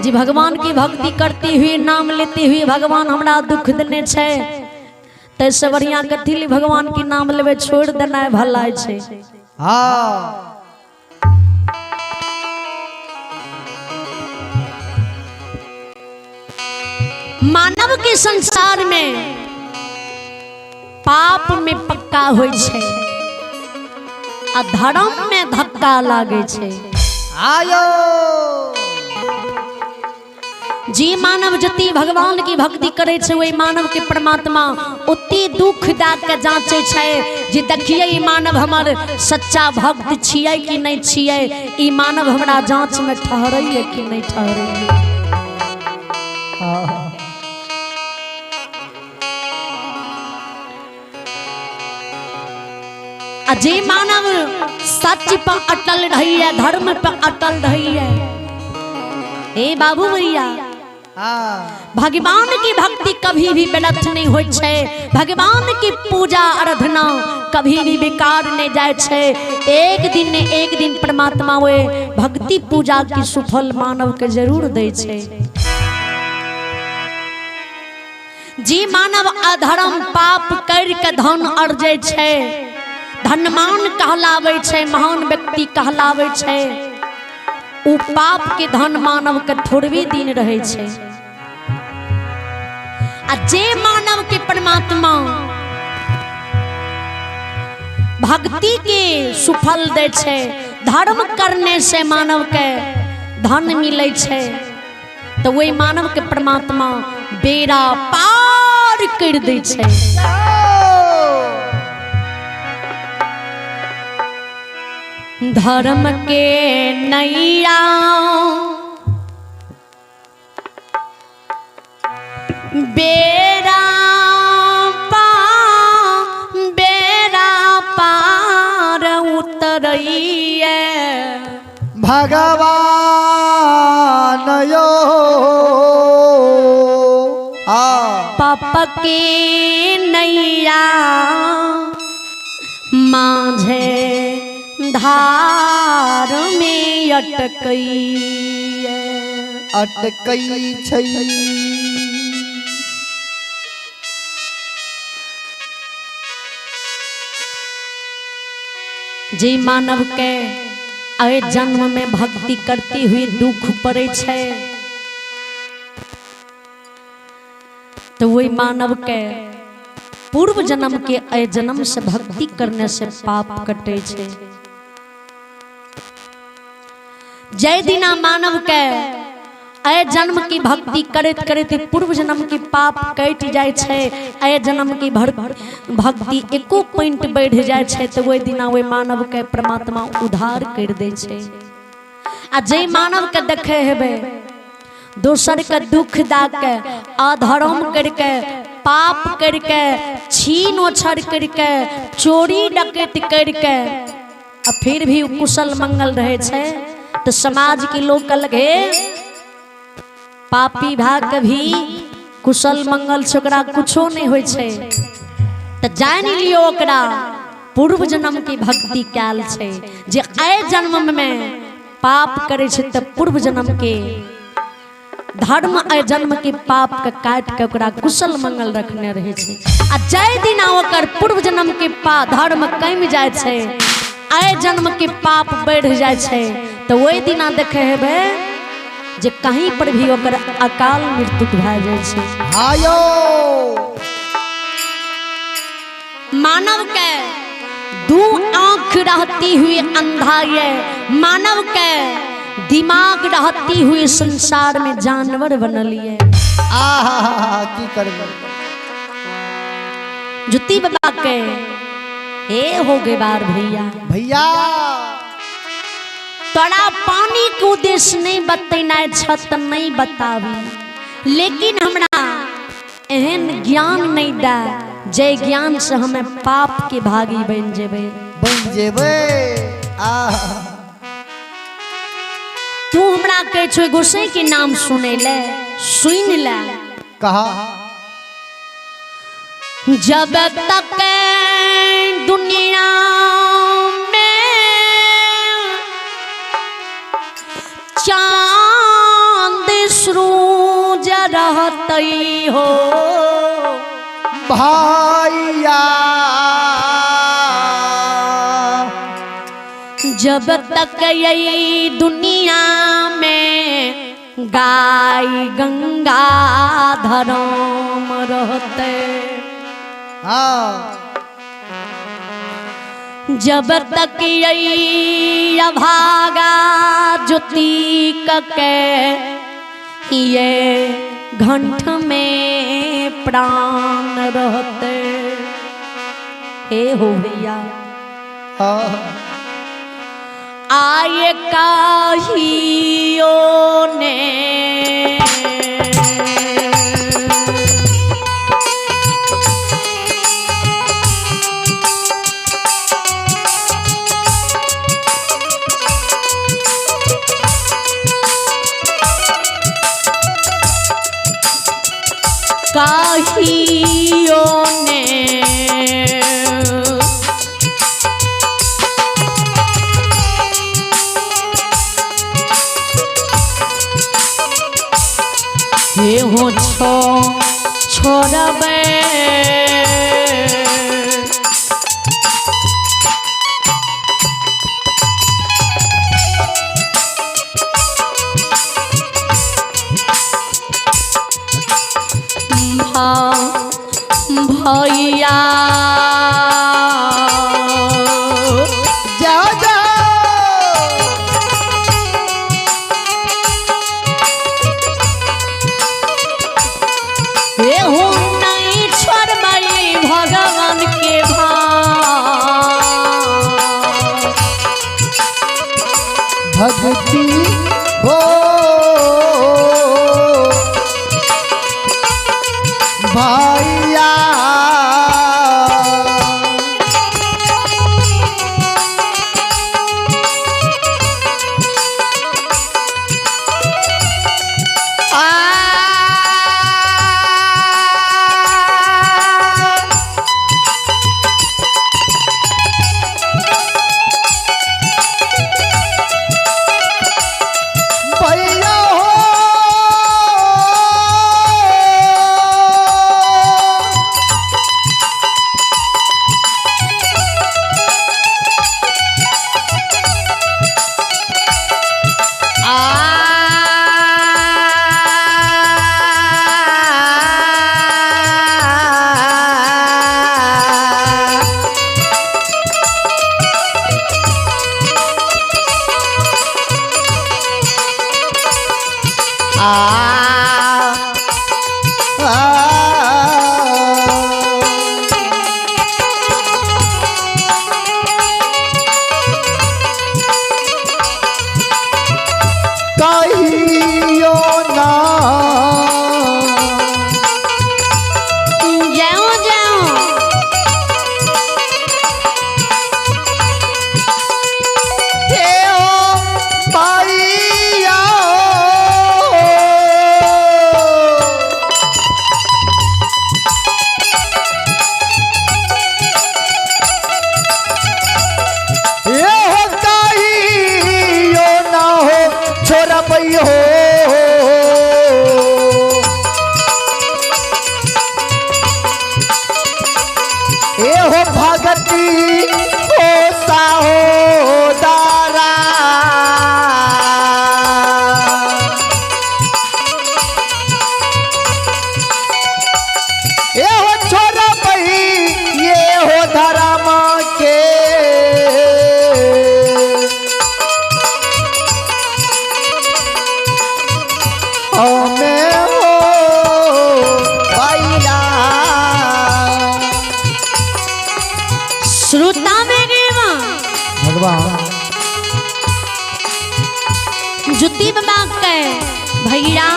जी भगवान की भक्ति करते हुए नाम लेते हुए भगवान हमरा दुख देने छे तैसे बढ़िया कथी भगवान की नाम लेवे छोड़ देना है भलाई छे। हाँ मानव के संसार में पाप में पक्का होय छे आ धर्म में धक्का लागे छे। आयो जी मानव जति भगवान की भक्ति करे छे वही मानव के परमात्मा उतनी दुख दा के जांचे छे जे देखिए ई मानव हमर सच्चा भक्त छियै कि नहीं छियै, ई मानव हमरा जांच में ठहरैए कि नहीं ठहरैए। जे मानव सच पर अटल रही है धर्म पर अटल रही है हे बाबू भैया भगवान की भक्ति कभी भी व्यर्थ नहीं होय छे, भगवान की पूजा आराधना कभी भी बेकार नहीं जाए छे। एक दिन परमात्मा वे भक्ति पूजा की सुफल मानव के जरूर दे छे। जी मानव अधर्म पाप कर के धन अर्जे छे, धनमान कहलावे छे, महान व्यक्ति कहलावे छे, उ पाप के धन मानव के थोड़े दिन रहे छे। आ जे मानव के परमात्मा भक्ति के सुफल दे छे, धर्म करने से मानव के धन मिले छे, तो वही मानव के परमात्मा बेड़ा पार कर दे छे। धर्म के नैया बेड़ा पार उतरइए भगवान यो पाप के नैया माझे धार में अटकई छई। जी मानव के अय जन्म में भक्ति करती हुई दुख पड़े छे तो वही मानव के पूर्व जन्म के अय जन्म से भक्ति करने से पाप कटे छे। जय दिना मानव के अय जन्म की भक्ति करते करते पूर्व जन्म की पाप कट जाए छे, अय जन्म की भक्ति एको पॉइंट बढ़ जाए छे तो वही दिना वे मानव के परमात्मा उद्धार कर दे छे। आ जय मानव के देखे हेबे दोसर के दुख दा के अधर्म करके पाप करके छीन ओछड़ करके चोरी डकैती करके आ फिर भी कुशल मंगल रहे छे तो समाज के लोग लगे पापी भाग भी कुशल मंगल से कुछो नहीं होय छे तो जान लियो ओकरा पूर्व जन्म की भक्ति कैल छे। जे आय जन्म में पाप करे छे तो पूर्व जन्म के धर्म आय जन्म के पाप के काट के ओकरा कुशल मंगल रखने रहे छे। आ जय दिन ओकर पूर्व जन्म के धर्म कम जाए छे, आय जन्म के पाप बढ़ जाए छे तो वही दिना देखे हेबे जे कहीं पर भी ओकर अकाल मृत्यु भए जाए छे। आयो मानव के दू आंख रहती हुई अंधा ये, मानव के दिमाग रहती हुई संसार में जानवर बनलिए। की करबे जुती बाबा के हे हो गए बार भैया तोरा पानी के उद्देश्य नहीं बतेना छत नहीं बतावी, लेकिन हमरा एहन ज्ञान नहीं दा जय ज्ञान से हमें पाप के भागी बन जेबे। तू हमरा कहे छो गोसाई के नाम सुने ले सुन ले कहा जब तक दुनिया में चांद सूरज रहतई हो भैया जब तक यही दुनिया में गाय गंगा धर्म रहते हाँ जब तक यही अभागा ज्योति के ये घंट में प्राण रहते हे हो भैया हाँ आए काहियो ने काहियो ने हे हो छोड़बे भैया जाओ जाओ हे हूँ नहीं छोड़बई भगवान के भक्ति हो भैया कहियो ना जाओ जाओ हे ओ भैया ये हो कहियो ना हो छोरा बई हो ए हो भगती हो साहो दारा ए हो छोरा बई ये हो धर्म के हमें हो भैया श्रोता में गेवा भगवान जुती बाबा के भैया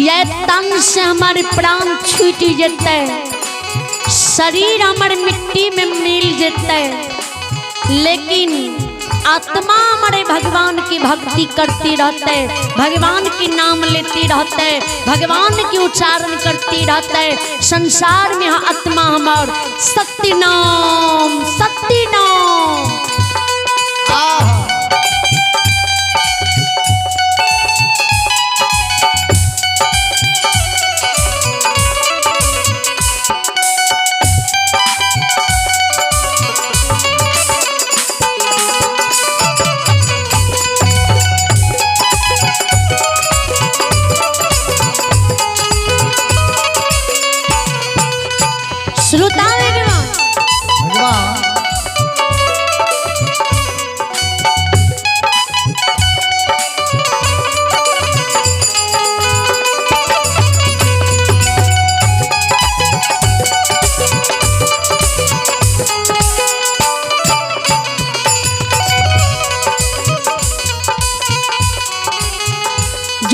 ये तन से हमारे प्राण छूट जेते शरीर हमारे मिट्टी में मिल जेते लेकिन आत्मा हमारे भगवान की भक्ति करती रहते भगवान की नाम लेती रहते भगवान की उच्चारण करती रहते संसार में आत्मा हमार सत्य नाम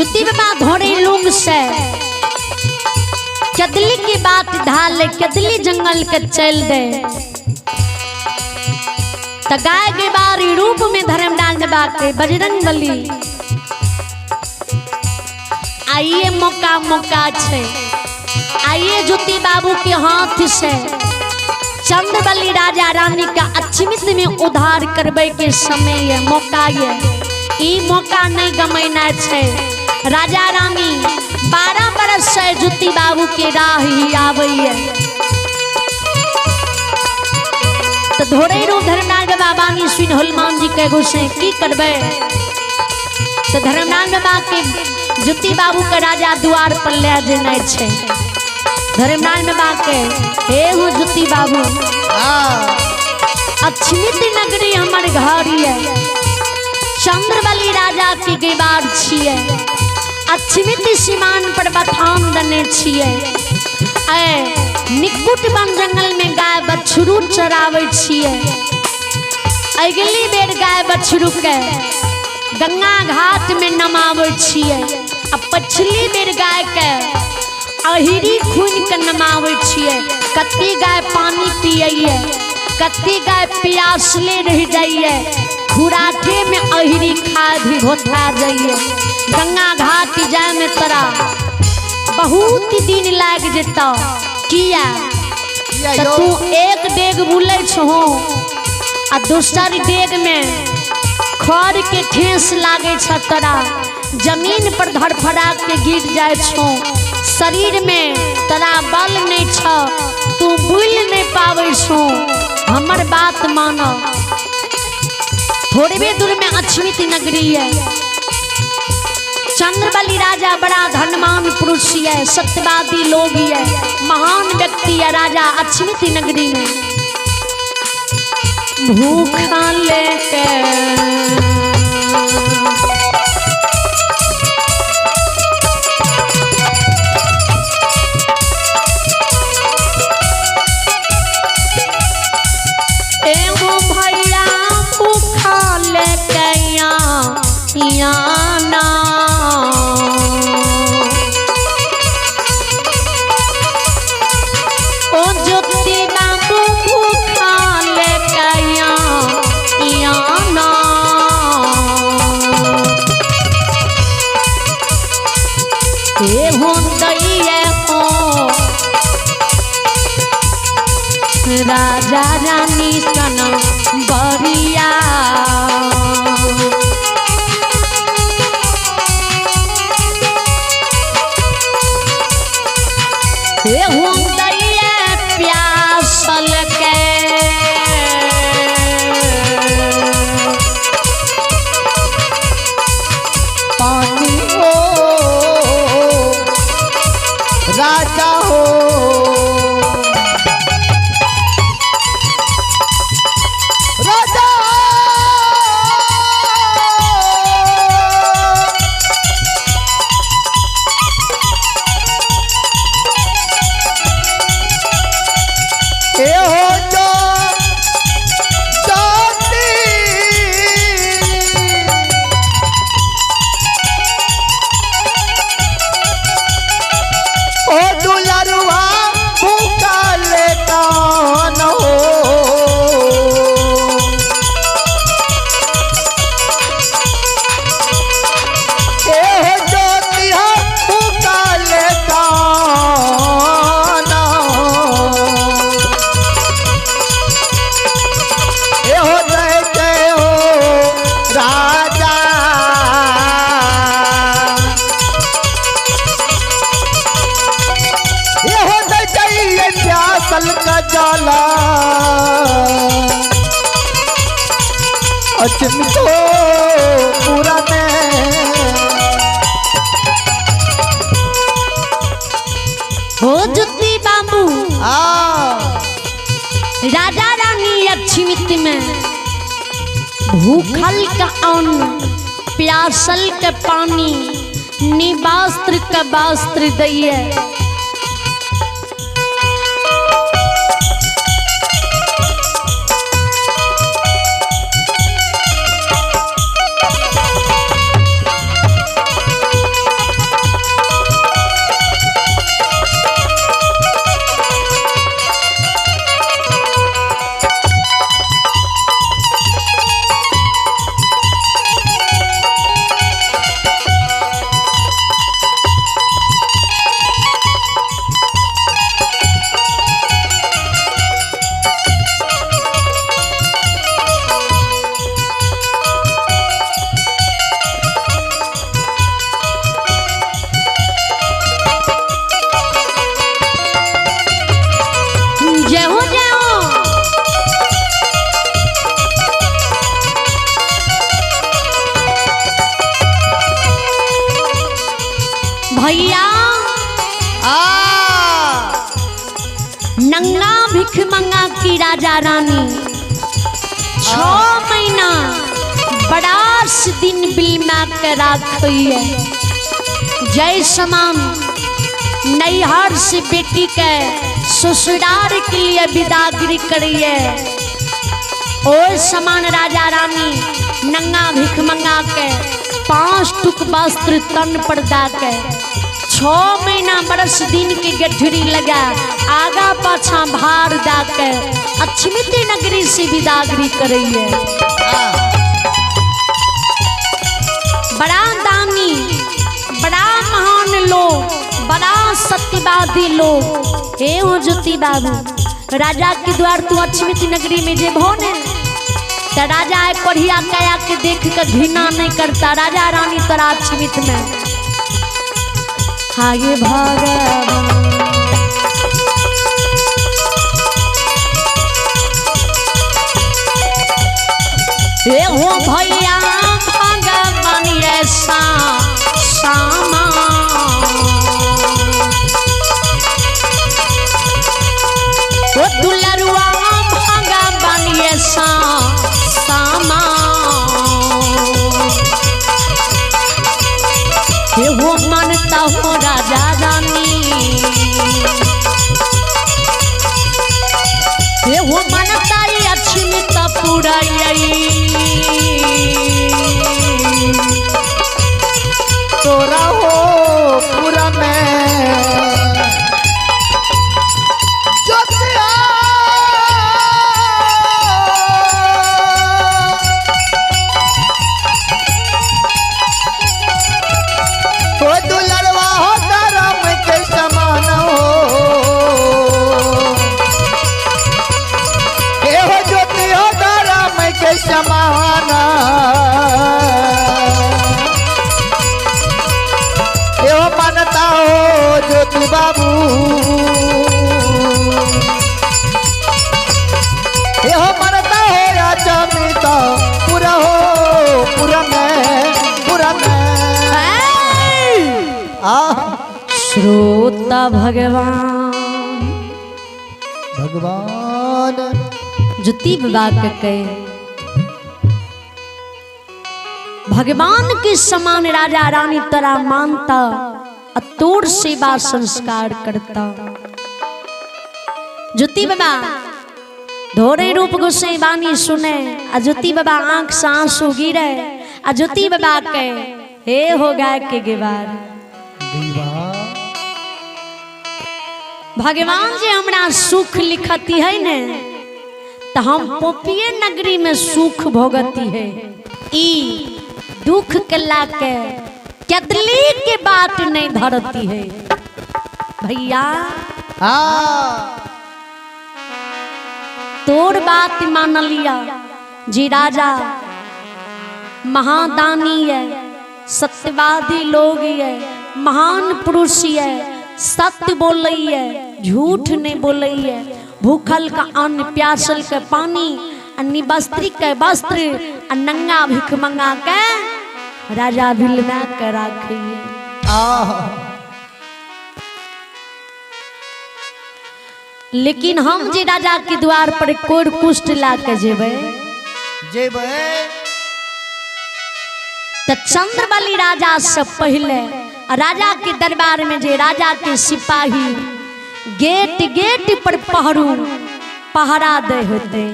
जुती बाबा घोड़े लूंग से कदली की बात ढाल कदली जंगल के चल दे त गाय के बारी रूप में धर्म डाल दबा के बजरंग बली आइए मौका मौका छे आइए जुती बाबू के हाथ से चंद्रबली राजा रानी का अचमित में उद्धार करबे के समय ये मौका ये ई मौका नहीं गमैना छे। राजा रानी 12 बरस से जुती बाबू के राह ही आबैये तो धोरे रू धर्मनाथ बाबा नी सुन हनुमान जी के गुस्से की करबे तो धर्मनाथ बाबा के जुती बाबू के राजा द्वार पर ले जेना छे। धर्मनाथ बाबा के हे हो जुती बाबू अछमित नगरी हमर घर है चंद्रबली राजा के गेबार छिए अछमित सीमान पर बथान दने छिए निकुट वन जंगल में गाय बछरू चरावे छिए। अगली बेर गाय बछरू के गंगा घाट में नमावे छिए आ पछली बेर गाय के अहिरी खून के नमावे छिए। कत्ती गाय पानी पिए कत्ती गाय प्यासले रह जाइए खुराठे में अहिरी खा भी घोथा जाइए। गंगा घाट जाए में तोरा बहुत दिन लाग जता किया तो तू एक डेग बुले छो आ दूसर डेग में खर के ठेस लागे छ तोरा जमीन पर धड़फड़ा के गिर जाए छो शरीर में तोरा बल नहीं छ तू बुल नहीं पावे छो। हमर बात मानो थोड़ी भी दूर में अछमित नगरी है चंद्रबली राजा बड़ा धनवान पुरुष है सत्यवादी लोग है महान व्यक्ति है राजा अछमित नगरी में भूखा लेके एगो भैया भूखा लेके याना ओ ज्योति बाबू भूखा लेके याना हे हो दैये हो राजा रानी सन बरिया हे हो दैये प्यासल के पानी हो राजा हो राजा ए हो जो जाती ओ दुलरुआ भूखा लेता न हो ए हो ज्योतिया भूखा लेता न हो ए हो जय हो राजा ये हो जय प्यासल का जाला अचमित हो पूरा में हो जुती बाबू राजा रानी अछमित में भूखल का अन्न प्यासल के पानी निवास्त्र का वस्त्र दैये भैया नंगा भिख मंगा की राजा रानी 6 महीना बड़ास दिन बिलमा के राखिए। जय समान नैहर से बेटी के ससुराल के लिए विदागरी करिए। ओ समान राजा रानी नंगा भिख मंगा के 5 टुक वस्त्र तन पर दा के 6 महीना बरस दिन के गठरी लगा आगा पाछा भार दा के अक्षमिती नगरी से विदागरी करिए। बड़ा दानी बड़ा महान लोग बड़ा सत्यवादी लोग हे हो ज्योति बाबू राजा के द्वार तू अक्षमिती नगरी में जे भोने तो राजा एक बढ़िया कया के देख कर घृणा नहीं करता। राजा रानी तोरा अक्षमित में आगे भगवान हे हो भैया भगवान ऐसा सामा ओ दुलरुआ भगवान ऐसा सामा हे हो मानता हो राजा रानी हे हो मानता अक्षमित पूरा तोरा हो पूरा में जोतिया ओ दुलरवा हो धर्म के समान हो हे हो ज्योति हो धर्म के समान मानता हो ज्योति बाबू यो मानता हो अक्षमित पूरा हो पूरा में श्रोता भगवान ज्योति बाबा के कहे भगवान के समान राजा रानी तोरा मानता अतोड़ सेवा संस्कार करता। ज्योति बाबा धोरे रूप गोसाई बानी सुने आ ज्योति बाबा आंख से आंसू गिरे आ ज्योति बाबा के हे हो गाय के गेवार भगवान जी हमरा सुख लिखती है ने तो हम पोपिये नगरी में सुख भोगती है ई दुख के लाके कदली के बात नहीं धरती है भैया। तोर बात मान लिया जी राजा महादानी है सत्यवादी लोग है महान पुरुष है सत्य बोल है झूठ नहीं बोल है भूखल का अन्न प्यासल के पानी निवस्त्री के वस्त्र नंगा भिख मंगा के राजा भिलना के राखिए। लेकिन हम जे राजा के द्वार पर कोर कुष्ठ ला के जेबे तो चंद्रबली राजा से पहले राजा के दरबार में जे राजा के सिपाही गेट गेट पर पहरा दे होते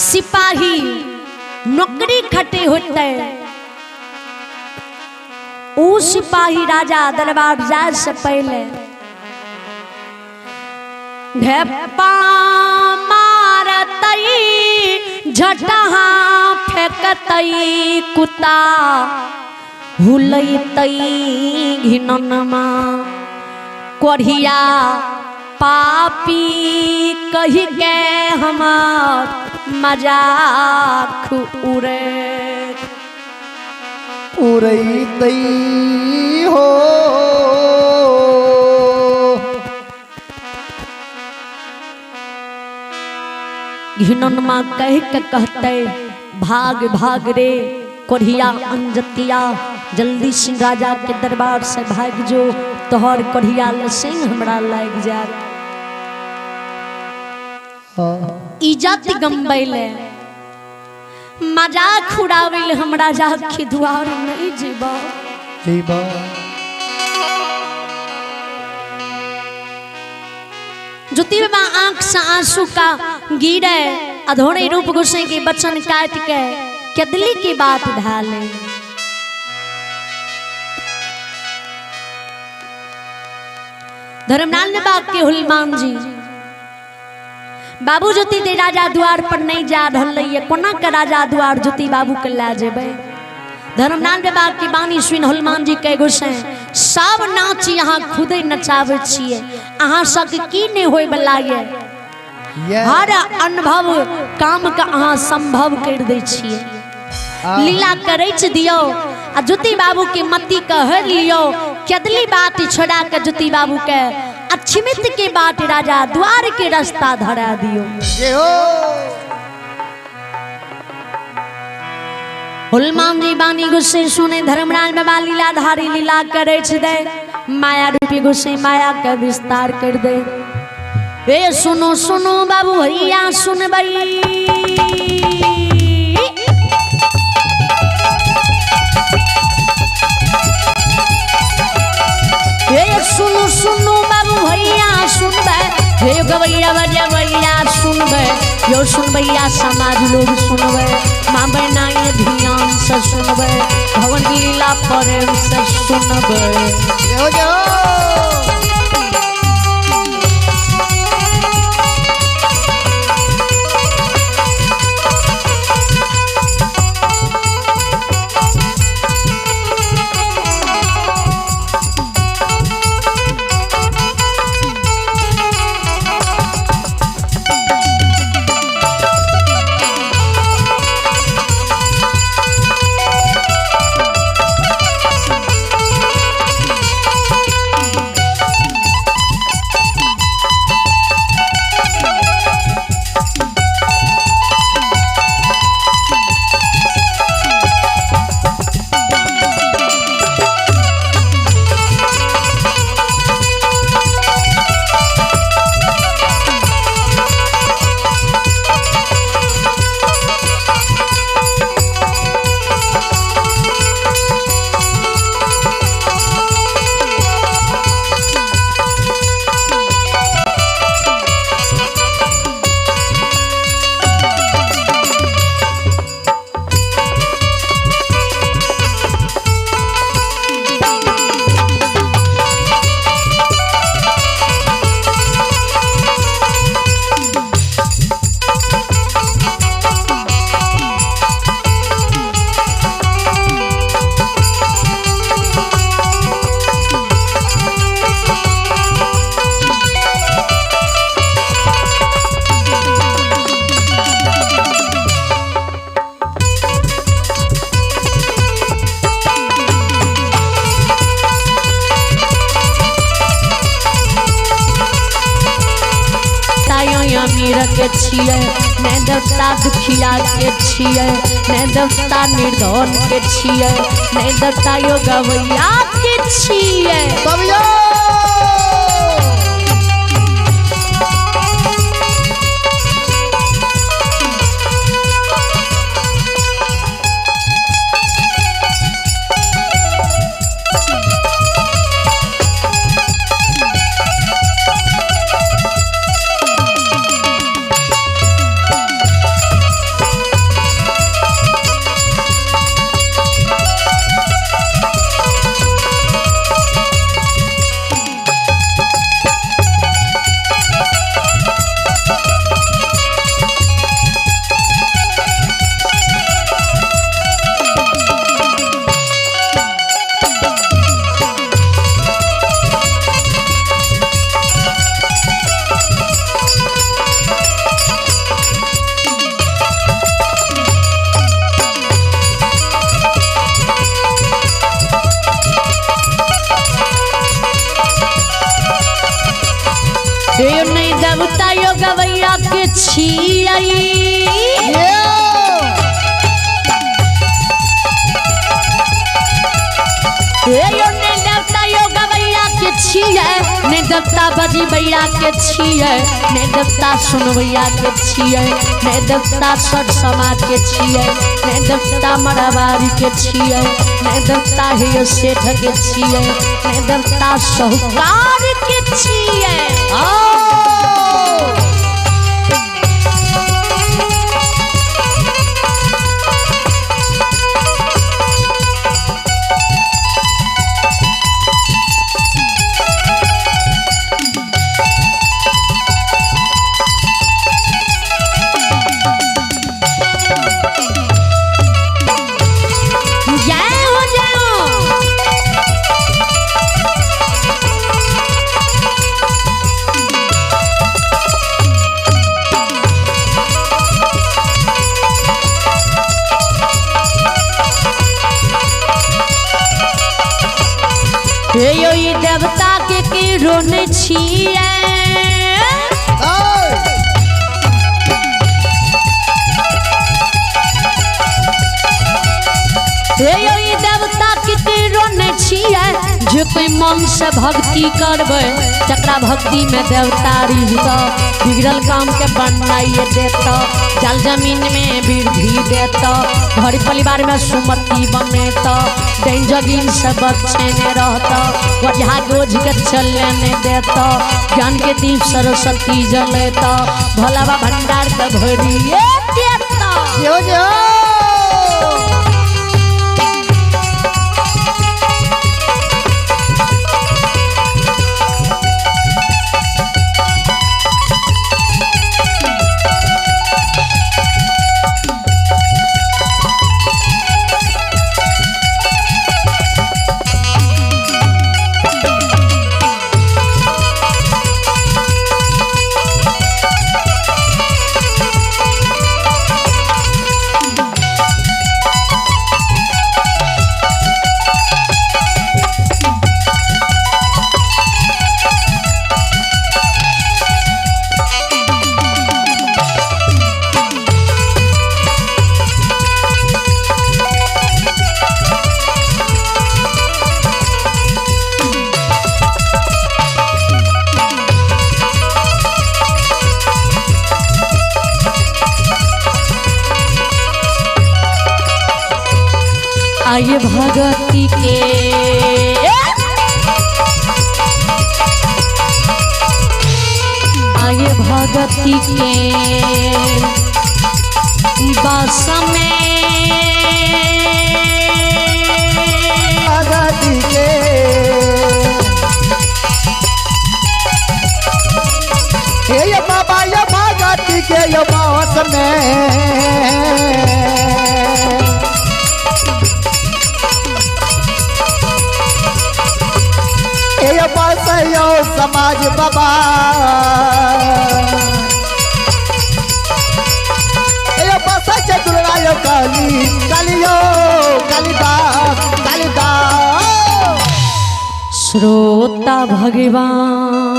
सिपाही नौकरी खटे होते उ सिपाही राजा दरबार जाए से पहले ढेपा मारतई झटहा फेंकतई कुत्ता हुलैतई घिननमा कोढ़िया पापी कही के हमार मजाक उड़ैतई हो घिननमा कह के कहते भाग भाग रे कोढ़िया अंजतिया जल्दी से राजा के दरबार से भाग जो, तोहर कढ़िया सिंह हमरा लग जात। इज्जत गंबैले मजाक उड़ावेले, हम राजा के द्वार नहीं जेबा। ज्योति बाबा आंख से आंसू का गिरे, अधोरे रूप गोसाई के बचन काट के केदली की बात ढाले। धर्मलाल ने बाग के हुलमान जी बाबू ज्योति दे राजा द्वार पर नहीं जा रही, कोना के राजा द्वार ज्योति बाबू के ला जेबे। धर्मलाल ने बाग की बानी सुन हुलमान जी के गोसाई सब नाच यहाँ खुदे नचावे छिए, अहाँ सब की नहीं होय बला ये हर अनुभव काम का अहाँ संभव कर दे छिए। लीला करे दियो आ ज्योति बाबू के मती कह लियो, केदली बात छोड़ा के ज्योति बाबू के अक्षमित के बात राजा द्वार के रास्ता धरा दियो। हुलमान जी बानी गुस्से सुने धर्मराज बाबा लीला धारी लीला करे दे, माया रूपी गुस्से माया का विस्तार कर दे। वे सुनो सुनो बाबू भैया सुन बई, सुनो सुनो बाबू भैया सुनबे, हे गवैया बजवैया सुनबे, यो सुनबैया समाज लोग सुनबे, माँ बहना ये ध्यान से सुनबे, भवन लीला प्रेम से सुनबे। अमीर के छिए ने देवता दुखिया के छिए, ने देवता निर्धन के छिए, ने देवता योगवैया के छिए। नहीं देवता योगवैया के छिए। ए यो ने देवता यो गवैया के छिए ने देवता बजी भैया के छिए ने देवता सुनवैया के छिए ने देवता सर समाज के छिए ने देवता मरवारी के छिए ने देवता हे सेठ के छिए ने देवता साहूकार के छिए यो ये देवता के रोने छिए यो ये देवता के रोने छिए जो कोई मन से भक्ति करबे जकरा भक्ति में देवता रिझता बिगड़ल काम के बनाइए देता जल जमीन में वृद्धि देता घर परिवार में सुमति बनेता दैन जगीन से बच्चे में रहता वजह गोझ के चलने नहीं देता ज्ञान के दीप सरस्वती जलेता भोलाबा भंडार के भरिए देता यो यो आइए भगती के आइए भगती के बस में भगती के ये बाबा ये भगती के ये बस में बसयो समाज बाबा बस चतुरायो काली कालियो कालिदास कालिदास श्रोता भगवान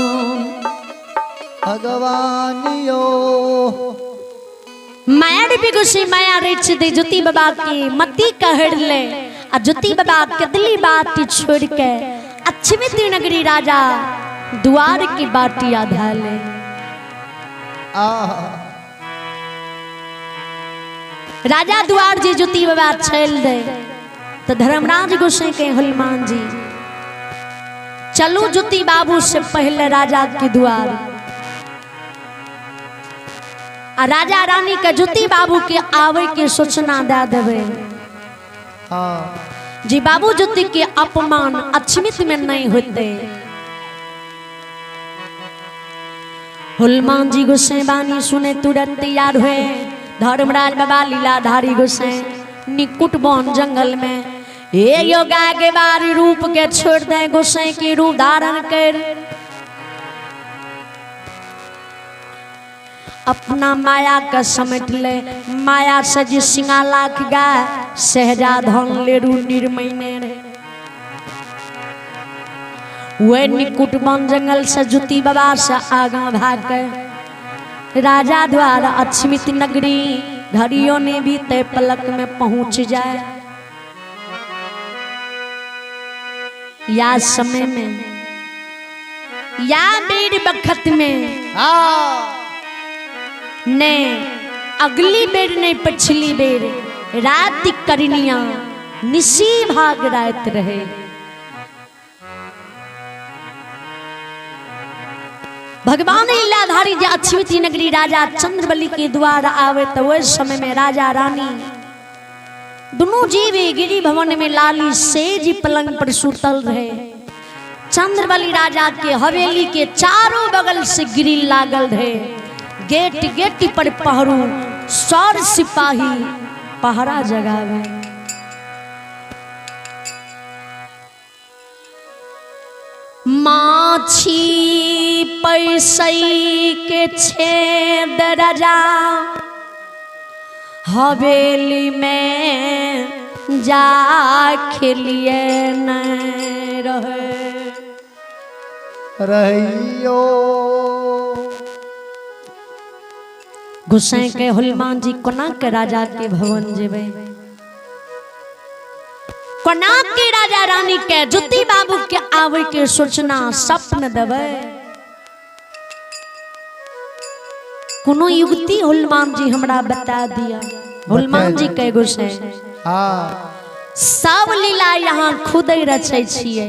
भगवानियो माया रूपी गुस्से माया रेच दे ज्योति बाबा की मती कहर ले आ ज्योति बाबा कदली बात छोड़ के अच्छी नगरी राजा द्वार की बाटी आधा ले राजा द्वार जी ज्योति बाबा छेल दे तो धर्मराज गोसाई के हनुमान जी चलो ज्योति बाबू से पहले राजा के द्वार आ राजा रानी के ज्योति बाबू के आवे के सूचना दे देवे जी बाबू ज्योति के अपमान अक्षमित में नहीं होते हनुमान जी गोसाई बानी सुने तुरंत तैयार हुए धर्मराज बाबा लीलाधारी गोसाई निकुट वन जंगल में ये योगा के बारी रूप के छोड़ दे गोसाई के रूप धारण कर अपना माया का समेट ले माया सजी सिंगा लाख गा सहजा धन ले रू निर्मयने रे वे निकुट वन जंगल से ज्योति बाबा से आगा भाग गए राजा द्वारा अक्षमित नगरी घड़ियों ने भी तय पलक में पहुंच जाए या समय में या बेर बखत में हाँ ने अगली बेर ने पिछली बेर रात करनिया निसी भाग रात रहे। भगवान लीलाधारी जे अछूती नगरी राजा चंद्रबली के द्वार आवे तो वह समय में राजा रानी दोनों जीव गिरी भवन में लाली सेज पलंग पर सुतल रहे। चंद्रबली राजा के हवेली के चारों बगल से ग्रिल लागल रहे। गेट गेट पर पहरू 100 सिपाही पहरा जगावे। माछी पैसई के छेद राजा हवेली में जा खेलिए न रहियो। गुस्से के हनुमान जी कोना के राजा के भवन जेबे। कोना के राजा रानी के जुती बाबू के आवे के सोचना सपन देवे। कोनो युक्ति हनुमान जी हमरा बता दिया। हनुमान जी के गुस्से सब लीला यहाँ खुद रचे छिए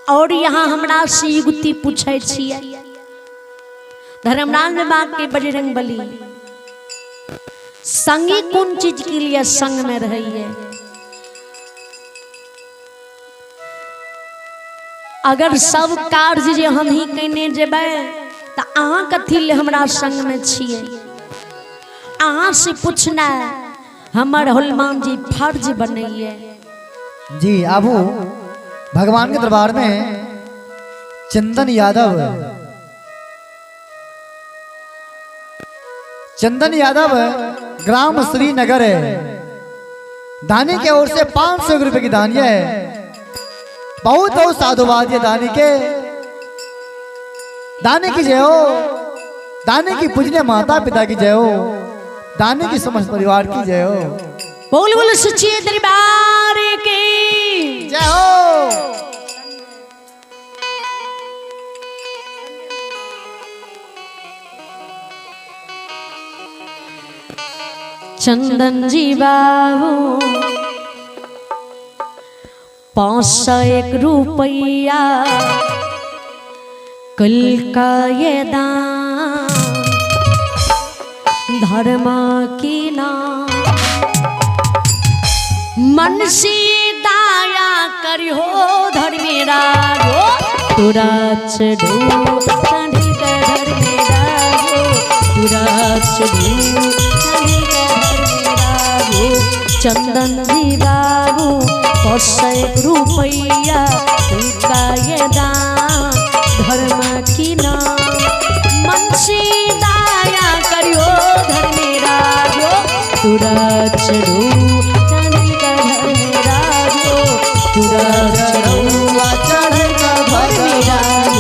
और यहाँ हमरा से युक्ति पूछे छिए। धर्मराज बाबा के बजरंग बली संगी कौन चीज के लिए संग में रही है। अगर सब कार्य जे हम ही कहने जेबै तो अहाँ कथी ले हमरा संग में छिए। अहाँ से पूछना हमर हनुमान जी फर्ज बनैये। जी आबू भगवान के दरबार में चंदन यादव ग्राम श्रीनगर है। दानी के ओर से 500 रुपए की दानिया है। बहुत बहुत साधुवाद है दानी के। दानी की जय हो। दानी की पूजनीय माता पिता की जय हो। दानी की समस्त परिवार की जय हो। बोल बोल सच्चे दरबार की जय हो। चंदन जी बाबू 501 रुपया कल का ये दान धर्म की नाम मन से दाया करियो धर्मेरा हो तुरा चढ़ू चढ़ी के धर्मेरा हो तुरा चढ़ू चढ़ी के धर्मेरा हो। चंदन जी बाबू 501 रुपया उनका ये दान धर्म की नाम मन से दाया करियो धर्मेरा हो तुरा चढ़ू चढ़ी के धर्मेरा हो तुरा चढ़ू चढ़ी के धर्मेरा हो।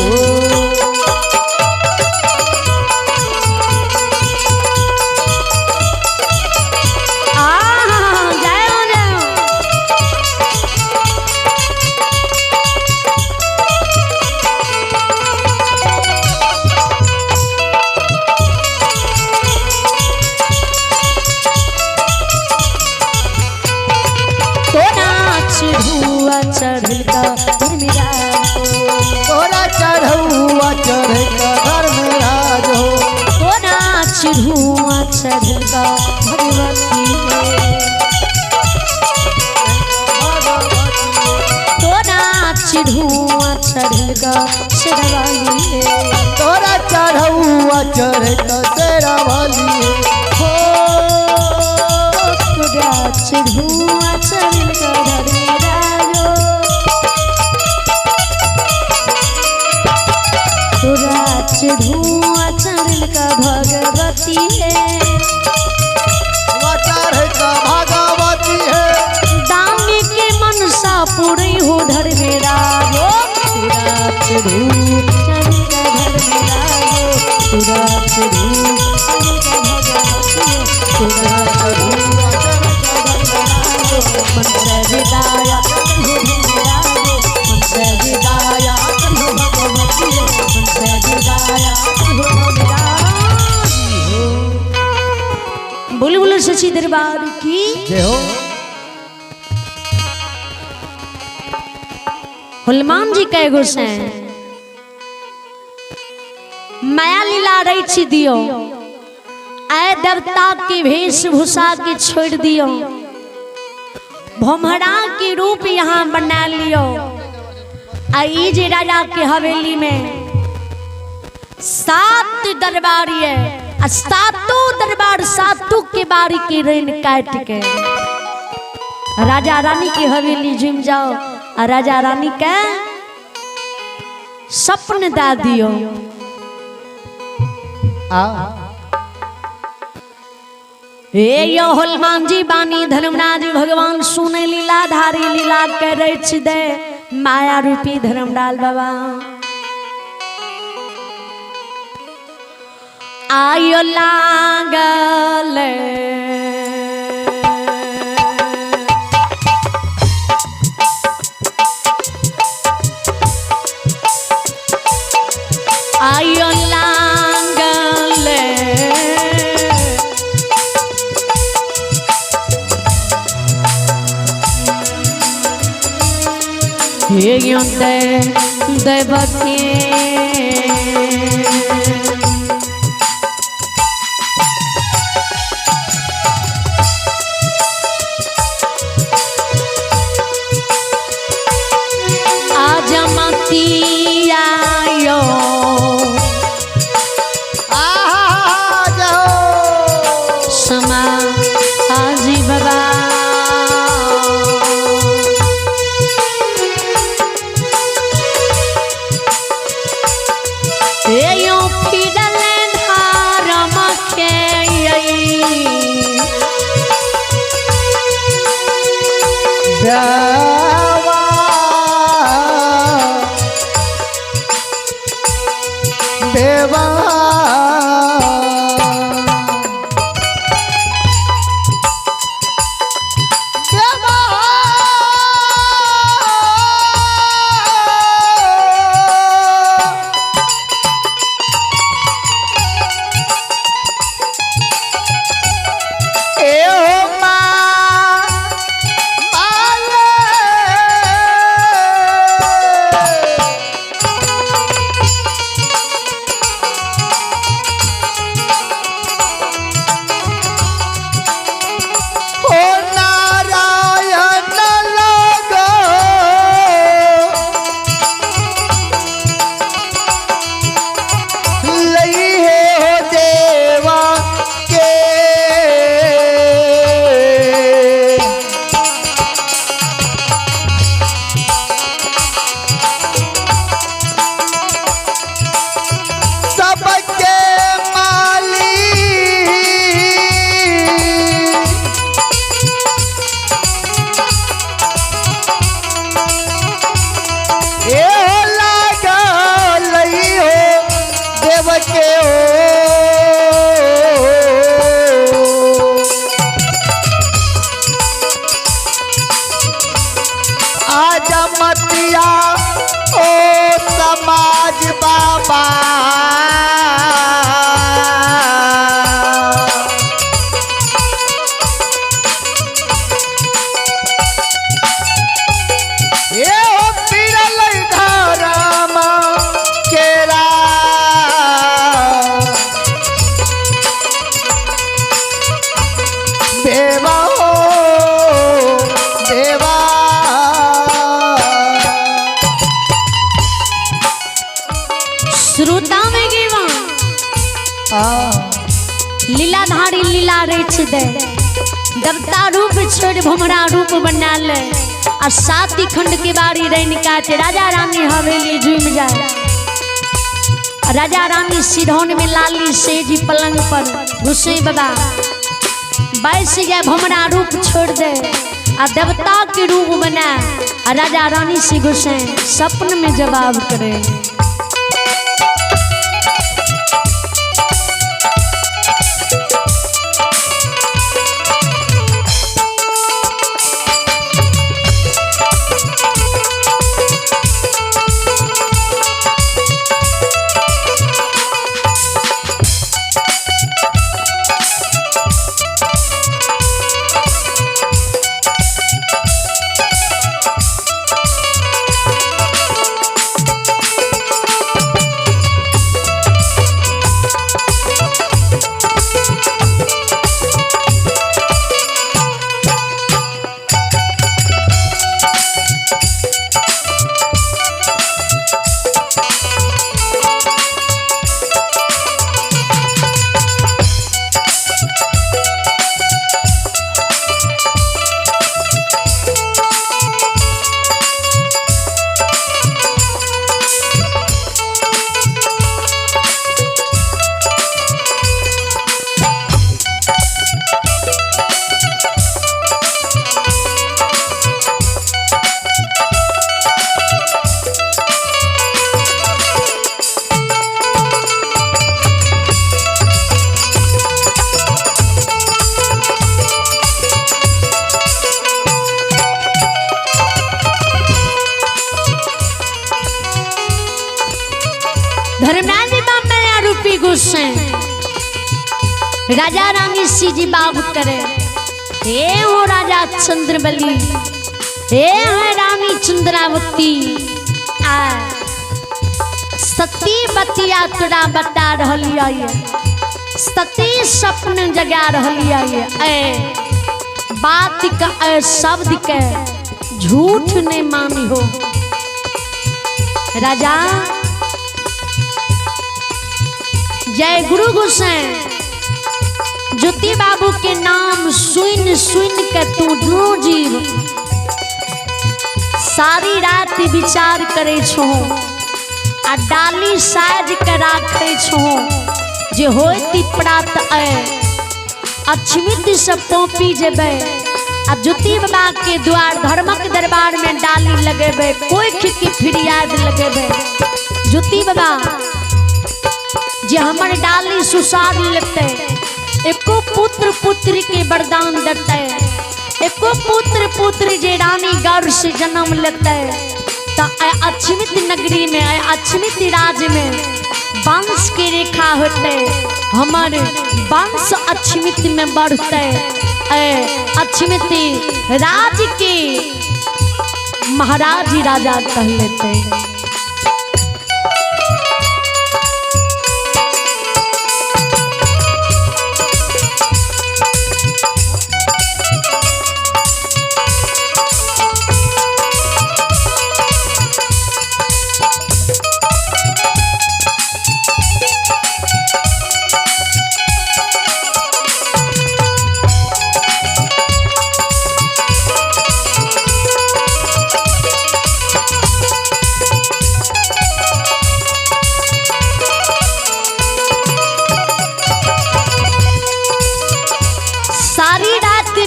चढ़ल का धर्मेरा तोरा चढ़ौआ चढ़ का धर्मराज हो। तोरा चढ़ुआ चढ़ल का भगवती तोरा चढ़ुआ चढ़ल का शेरवाली तोरा चढ़ौआ चढ़ का शेरवाली हो। तोरा चढ़ुआ चढ़ल का धर्मेरा चढ़ुआ चढ़ल का भगवती है भगवती है। दानी के मनसा पूरी हो धर्मेरा हो तुरा चढ़ू चढ़ का धर्मेरा हो तुरा चढ़ू चढ़ का भगवती तुरा चढ़ू चढ़ का धर्मेरा हो मन से हृदया धर्मेरा हो हमसे जुदाया करो भगवती हमसे जुदाया करो भगवान हो। बोलो बोलो सच्ची दरबार की जय हो। हनुमान जी कहे गोसे माया लीला रही दियो आए देवता के वेशभूषा के छोड़ दियो भमरा के रूप यहाँ बना लियो आई जे राजा के हवेली में 7 दरबारी है सातों दरबार सातों के बारी की रेन काट के राजा रानी की हवेली झूम जाओ और राजा रानी का सपन दा दियो हे यो हनुमान जी बानी धर्मराज भगवान सुने लीला धारी लीला करे दे माया रूपी धर्मलाल बाबा आयो लागल आयो लागल हे योंदे देवके आज मती आयो समा आजी बाबा यो फिरल धारम के देवा देवा मतिया ओ समाज बाबा ये हो पीरल धरम केरा देवा हो देवा श्रोता में गिवा लीलाधारी लीला रेछ दे देवता रूप छोड़ भमरा रूप बना ले और 7 खंड के बारी रैन काटे राजा रानी हवेली झूम जाए राजा रानी सिरहन में लाली सेजी पलंग पर घुसे बाबा बैस जाए भमरा रूप छोड़ दे और देवता के रूप बना और राजा रानी से घुसे सपन में जवाब करे राजा रानी सीजी बाबू करे, हे हो राजा चंद्रबली, हे है रानी चंद्रावती। आ सती बतिया तोरा बता रहलिया ये, सती सपन जगा रहलिया ये। ए बात का शब्द के झूठ नहीं मानी हो। राजा जय गुरु गोसाई, ज्योति बाबू के नाम सुन सुन के तू दोनों जीव सारी रात विचार करे छो आ डाली साज के राखे छो जे होती प्रात अक्षमित से पोपी जेबे आ ज्योति बाबा के द्वार धर्मक दरबार में डाली लगेबे, कोई की फरियाद लगेबे। ज्योति बाबा जे हमर डाली सुसार लेते, एको पुत्र पुत्री के वरदान देते, एको पुत्र पुत्री जे रानी गौर से जन्म लेते, तो अक्षमित नगरी में अक्षमित राज में वंश के रेखा होते, हमर वंश अक्षमित में बढ़ते, अक्षमित राज के महाराज ही राजा कह लेते।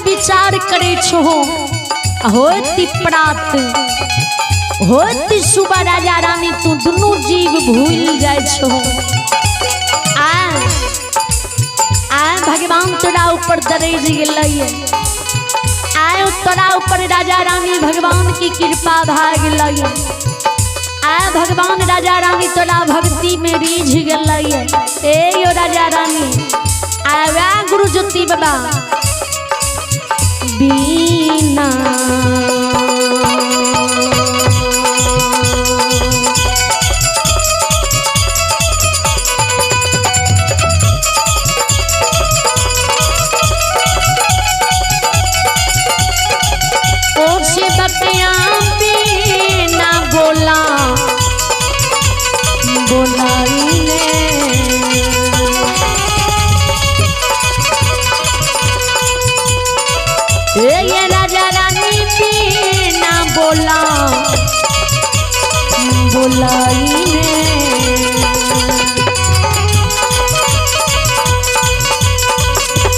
विचार करे छो होती प्रात होती सुबह, राजा रानी तू दोनों जीव भूल जाए छो। आ भगवान तोरा ऊपर दरेज गेलैये, आए तोरा ऊपर राजा रानी भगवान की कृपा भाग गई। आ भगवान राजा रानी तोरा भक्ति में रीझ गई। ए यो राजा रानी आवा गुरु ज्योति बाबा बीना बोला बोलाई ने ये राजा रानी बिना बोला बोलाई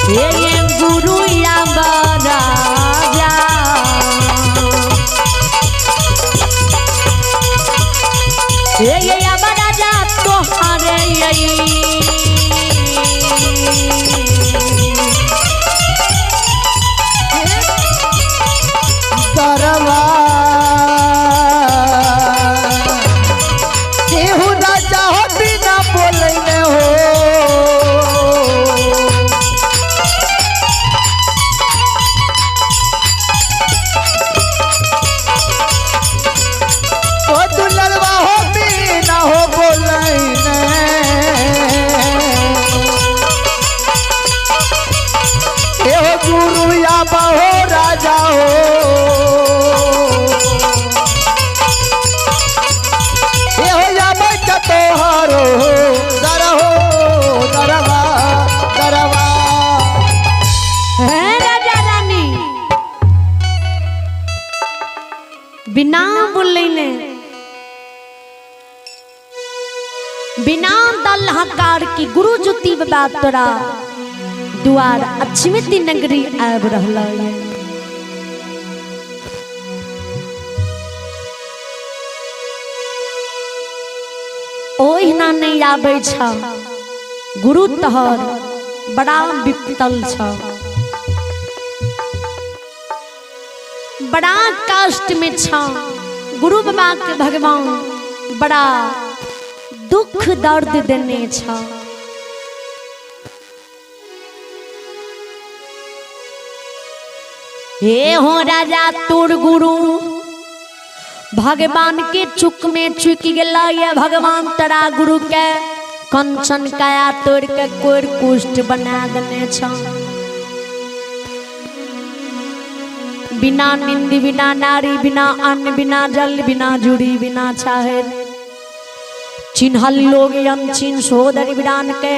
ने ये गुरु या राजा ये राजा तोहारे दरवा केहू राजा हो बिना बोलने हो। ओ दुलरवा हो बिना हो बोलने, ए गुरु या बहो राजा हो, ए हो या बच्चा तोहारो दर हो दरवा दरवा। राजा रानी बिना बोलने बिना दल हकार की गुरु ज्योति बाबा तोरा द्वार अक्षमित नगरी आब रहल। ओहिना नहीं आबै छ गुरु तहर बड़ा विपतल छ, बड़ा कष्ट में छ। गुरु बाबा के भगवान बड़ा दुख दर्द देने छ। हे हो राजा तोर गुरु भगवान के चुक में चुक गला ये भगवान तरा गुरु के कंचन काया तोड़ के कोर कुष्ठ बना देने छ बिना निंदी बिना नारी बिना अन्न बिना जल बिना जुड़ी बिना चाहे चिन्हल लोग यम चिन्ह सोदर विरान के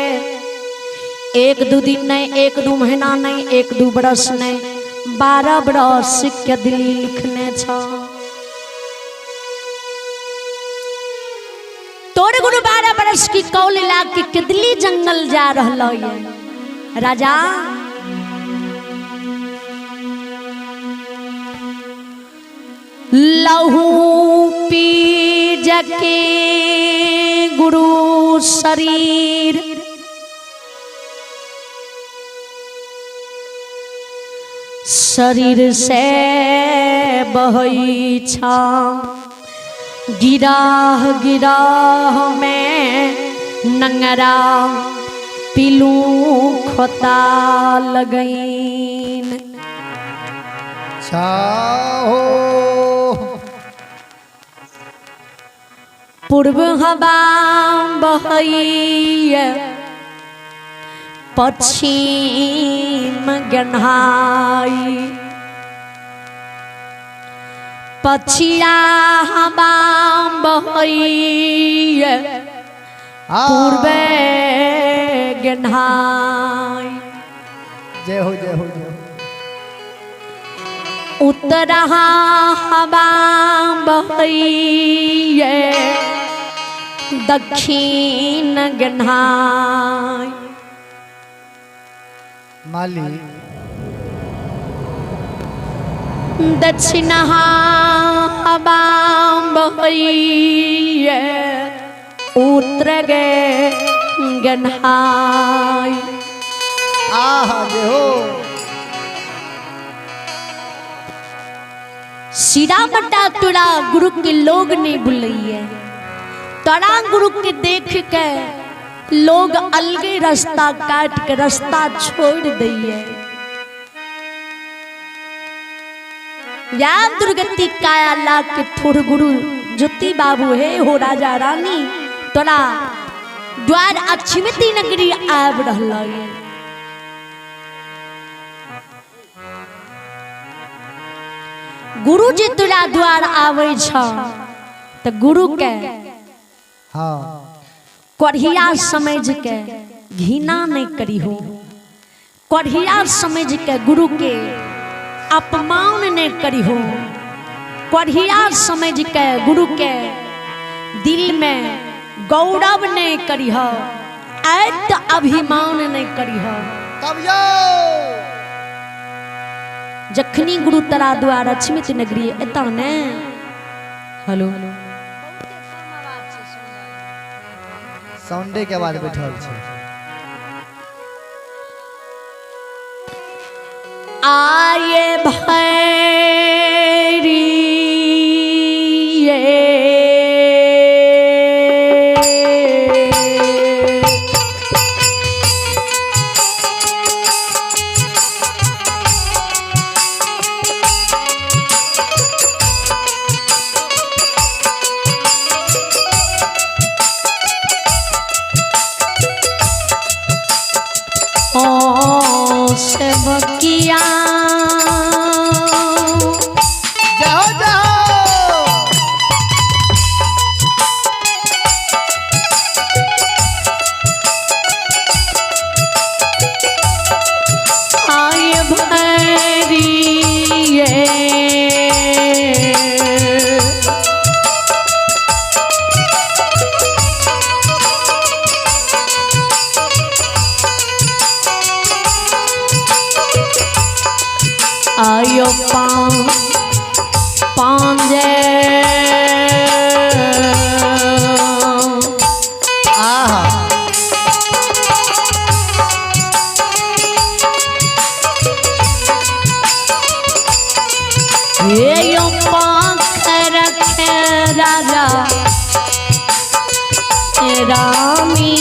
एक दो दिन नहीं एक दो महीना नहीं एक दो बरस नहीं 12 बरस के दिल्ली लिखने छ तोर गुरु 12 बरस की कौल लाग के किदली जंगल जा रहा है राजा लहू पी जके गुरु शरीर शरीर से बहई छा गिराह गिराह में नंगरा पिलू खोता लगईन छाओ पूर्व हवा बहई पश्चिम गन्हाई पछिया हवा बहई पूर्व गन्हाई जय हो जय हो जय हो उत्तरा हवा बहई दक्षिण गन्हाई माली दक्षिण हवा बहई उत्तर गन्हाई आहा जय हो सिरा बटा तुरा गुरु के लोग नहीं बुलैया तोरा गुरु के देख के लोग अलगे रास्ता काट के रास्ता छोड़ दिए या दुर्गति काया ला के थोड़ गुरु ज्योति बाबू है हो राजा रानी तोरा द्वार अक्षमिति नगरी आब रहला है गुरु जी तोरा द्वार आवे छ तो गुरु के हाँ कढ़िया समझ के घृणा नहीं करी हो कढ़िया समझ के गुरु के अपमान नहीं करी हो कढ़िया समझ के गुरु के दिल में गौरव नहीं करी हो ऐत अभिमान नहीं करी हो तब यो जखनी गुरु तरा द्वारा अक्षमित नगरी एता ने हेलो साउंडे के बाद बैठल छै आये भैरी सेवकिया जाओ जाओ आय भैरी आयो पांजे आहा ये यो पाख रखे राजा रामी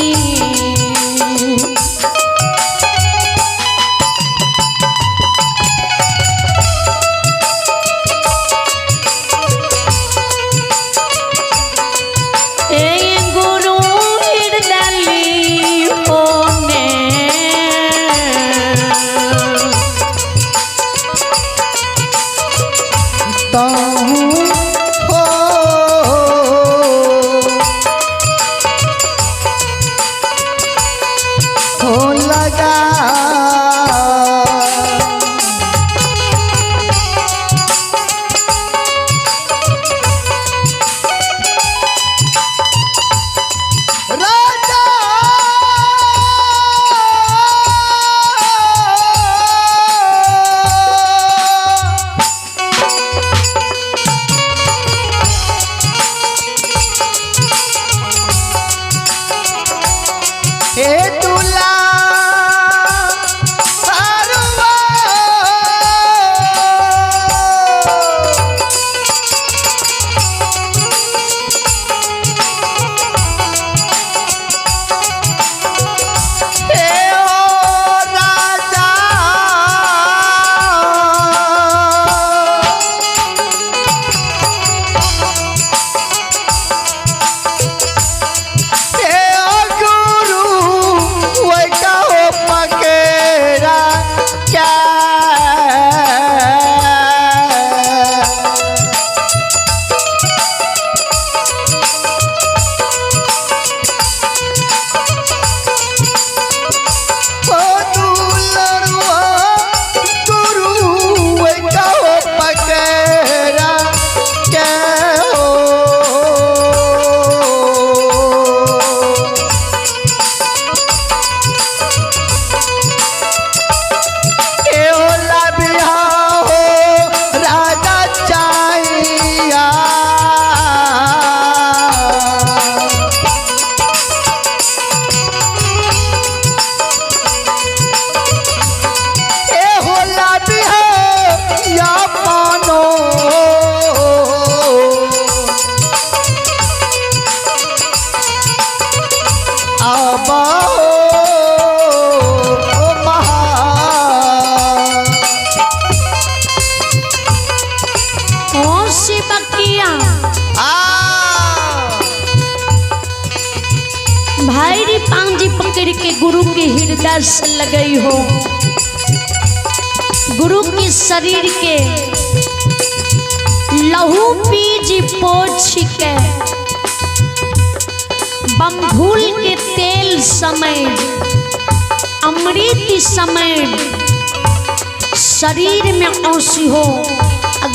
ताहूं हो लगा। राजा हे दूल्हा सारुआ हे ओ राजा हे ओ गुरु वही कहो पकेरा क्या ओ दूल्हा गुरु वही कहो पकेरा क्या हो। ए होला बिहा हो राजा चाहिया ए होला बिहा या मानो आबा हो महा ओ शिवकिया भाई री पांजी पकड़ के गुरु के हृदय से लगई हो, गुरु के शरीर के लहू पीज पोछ के बम्भूल के तेल समय अमृत समय शरीर में औसी हो,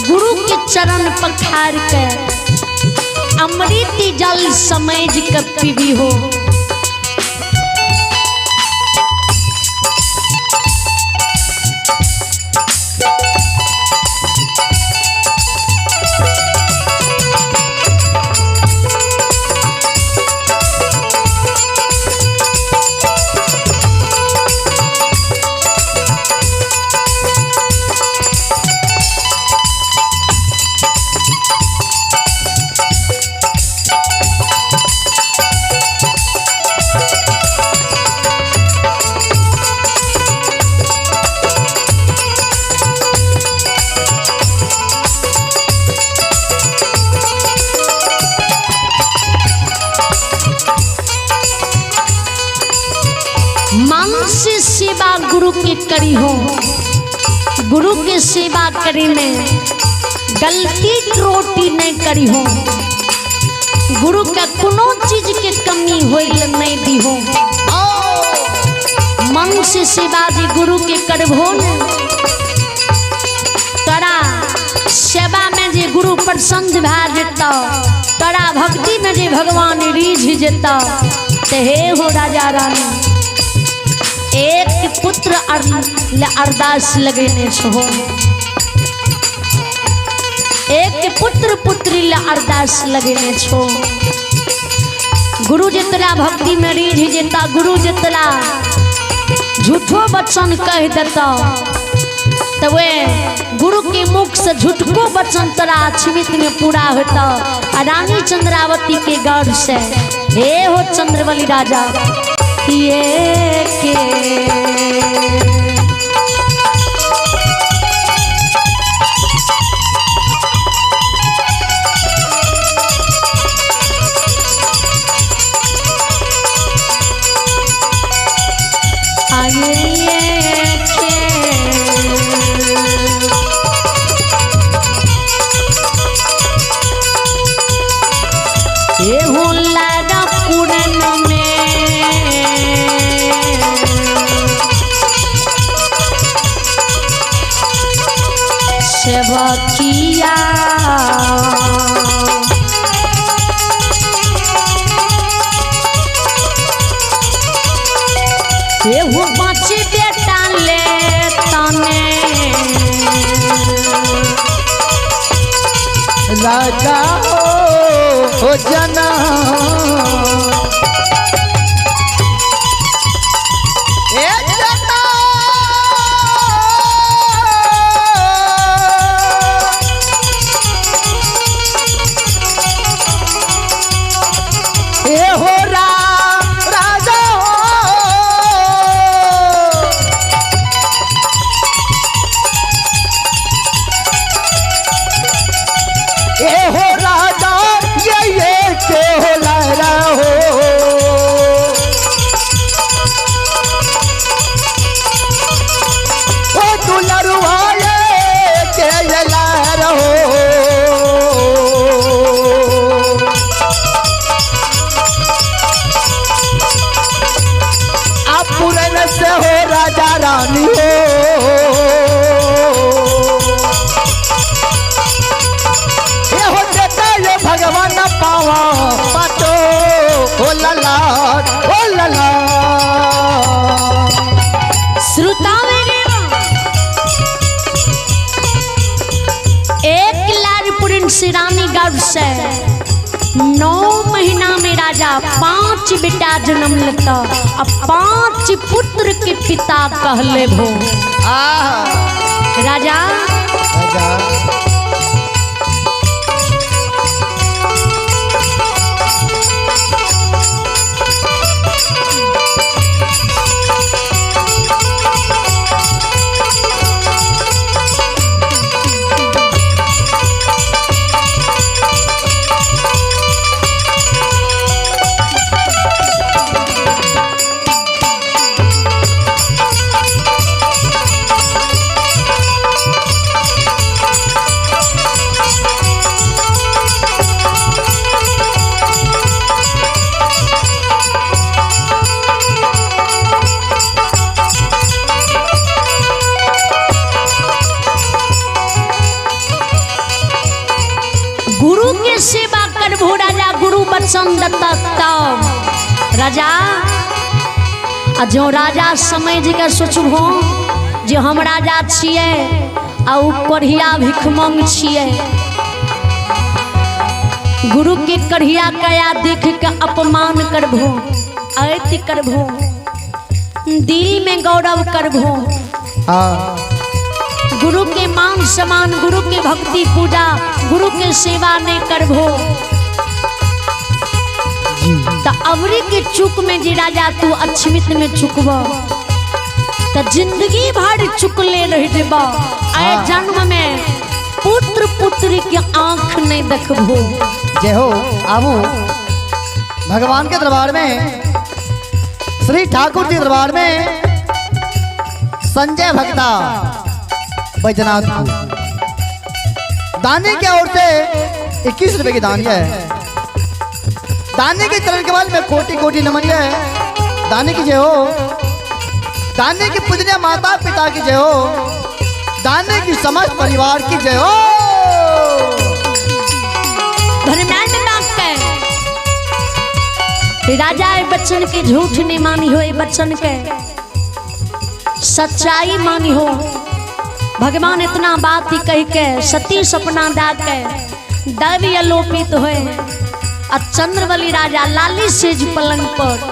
गुरु के चरण पखार के अमृत जल समझ के पीबी हो। मन से सेवा गुरु के करी हो, गुरु के सेवा करे में गलती त्रुटि नहीं करी हो, गुरु का कोनो चीज के कमी होइल नहीं दी हो। मन से सेवा जी गुरु के करबो न तोरा सेवा में जे गुरु प्रसन्न भा जेता, तोरा भक्ति में जे भगवान रीझ जेता, ते हे हो राजा रानी एक पुत्र अरदास लगेने छो, एक पुत्र पुत्री ला अरदास लगेने छो। गुरु जितला भक्ति में रीझ जेता, गुरु जितला झूठो वचन कह देता, तो वे गुरु के मुख से झूठको वचन तोरा छिमित में पूरा होता। रानी चंद्रावती के गढ़ से हे हो चंद्रवली राजा ये के सखिया एहू बची बेटा ले तने राजा हो जना ए जना ए हो राजा ए हो राजा ये के हो लारा हो ओ दुलरुआ ये के लारा हो आप पुरन से हो राजा रानी हो भगवान पावा पातो ओ लला ओ लला श्रोताओं एक लालपुर सिरानी गर्भ से 9 महीना में राजा 5 बेटा जन्म लेता अब 5 पुत्र के पिता कहले भो राजा गुरु के सेवा करबो राजा गुरु बचन दत्ता तब राजा आ जो राजा समझ के सोचबो जे हम राजा छिए आ उ कढ़िया भिखमंग छिए गुरु के कढ़िया कया देख के अपमान करबो अति करबो दिल में गौरव करबो गुरु के मान सम्मान गुरु के भक्ति पूजा गुरु के सेवा नहीं करबो तो अवरी के चुक में जी राजा तू अक्षमित में चुकबो तो जिंदगी भर चुकले रह जेबो आए जन्म में पुत्र पुत्री के आंख नहीं देखबो जय हो आबू भगवान के दरबार में श्री ठाकुर जी दरबार में संजय भक्ता बैजनाथ दाने की ओर से 21 रुपए की दानिया है। दाने के चरण के बाद में कोटि कोटि नमन है। दाने की जय हो, दाने की पूजनीय माता पिता की जय हो, दाने की समस्त परिवार की जय हो। राजा बच्चन के झूठ नहीं मानी हो, बच्चन के सच्चाई मानी हो। भगवान इतना बात ही कह के सती सपना दा के दैवी आलोपित हुए और चंद्रवली राजा लाली सेज पलंग पर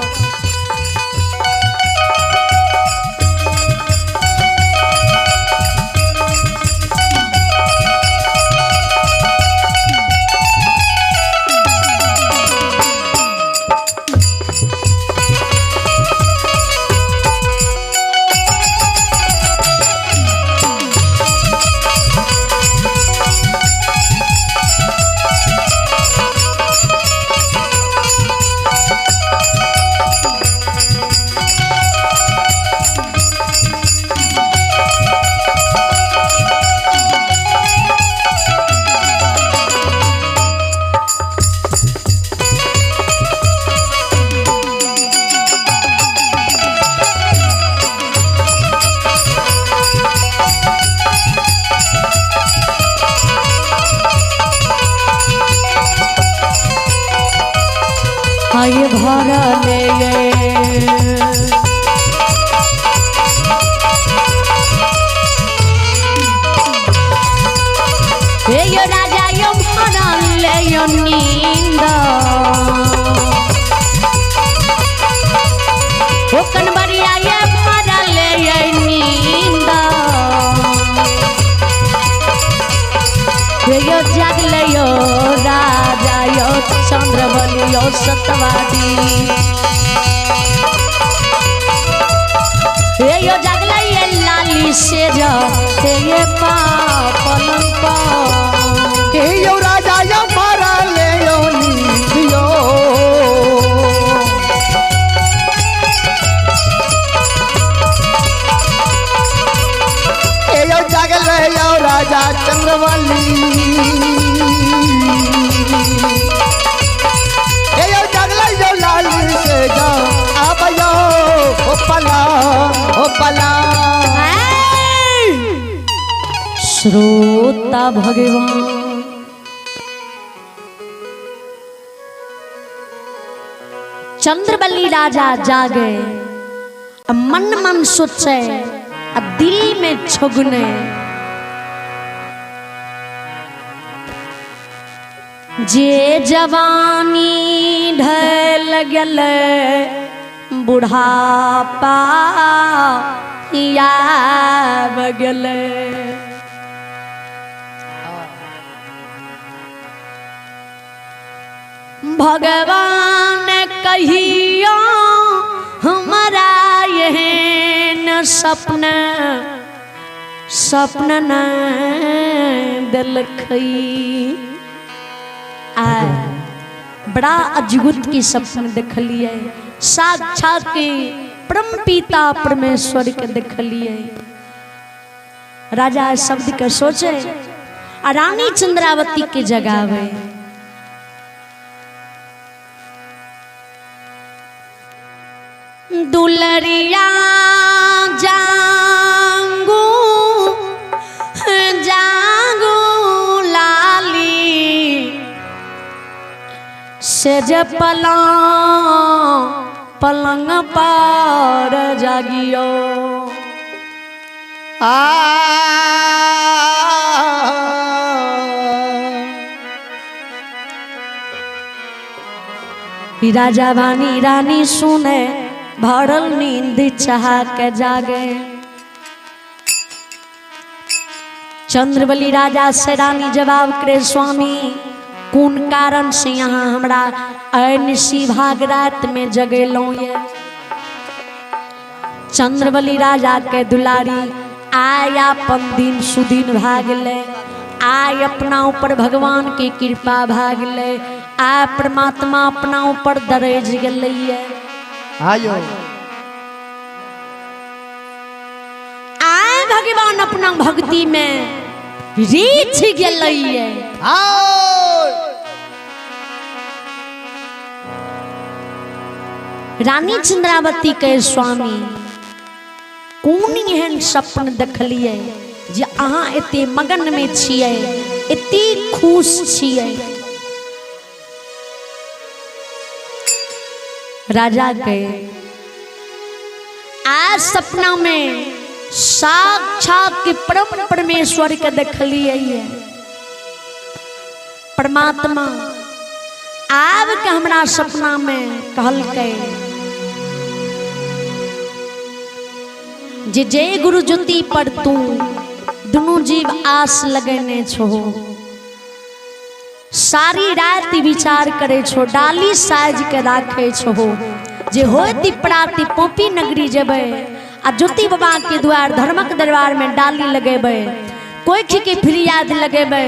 भर ले यो राजा यो भर ले यो नींद ओ कनबरिया ये भर ले ये नींद यो जागल यो राजा यो चंद्रबली यो सतवादी यो जागल ये लाली से जो ये पलंग यो राजा यो मारा ले यो नींदियो यो जागल यो राजा चंद्रवली यो जागल यो लाली से जो अब यो ओ पला श्रोता भगवान चंद्रबली राजा जागे मन मन सोचे दिल में छुगने जे जवानी ढल गले बुढ़ापा याब गले भगवान कहियो हमारा यहन सपन न दिलखई बड़ा अद्भुत की सपन देखलिए साक्षात के परम पिता परमेश्वर के देखलिए राजा शब्द के सोचे रानी चंद्रावती के जगावे दुलरिया जागू जागू लाली सेज पलंग पर जागियो राजा वानी रानी सुने भरल नींद चाह के जागे चंद्रबली राजा से रानी जवाब करे स्वामी कौन कारण से यहाँ हमरा अनिशी भाग रात में जगेलो ये चंद्रबली राजा के दुलारी आय अपन दिन सुदिन भागले आय अपना ऊपर भगवान की कृपा भागले आय परमात्मा अपना ऊपर दरेज गले आयो आय भगवान अपना भक्ति में रीछ गए रानी चंद्रावती के स्वामी कौन एहन सपन देखलिए जे अहाँ एते मगन में छिए एते खुश छिए राजा के आज सपना में साक्षात के परम परमेश्वर के देखलिए परमात्मा आब के हमरा सपना में कहलकै जे जय गुरु ज्योति पर तू दुनू जीव आस लगेने छो सारी रात विचार करे छो डाली साज के राखे छो जे होती प्राति पोपी नगरी जेबे आ ज्योति बाबा के द्वार धर्मक दरबार में डाली लगेबे कोई के फरियाद लगेबे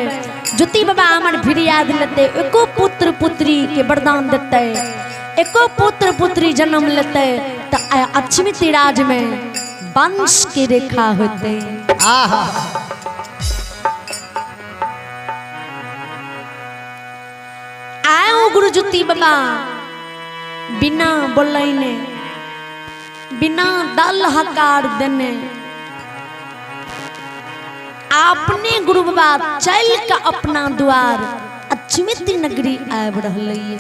ज्योति बाबा हमर फरियाद लेते एको पुत्र पुत्री के वरदान देते एको पुत्र पुत्री जन्म लेते तो अक्षमित राज में वंश की रेखा होते आयो गुरु ज्योति बाबा बिना बोलने बिना दल हकार देने अपने गुरु बाबा चल का अपना द्वार अक्षमित नगरी आब रही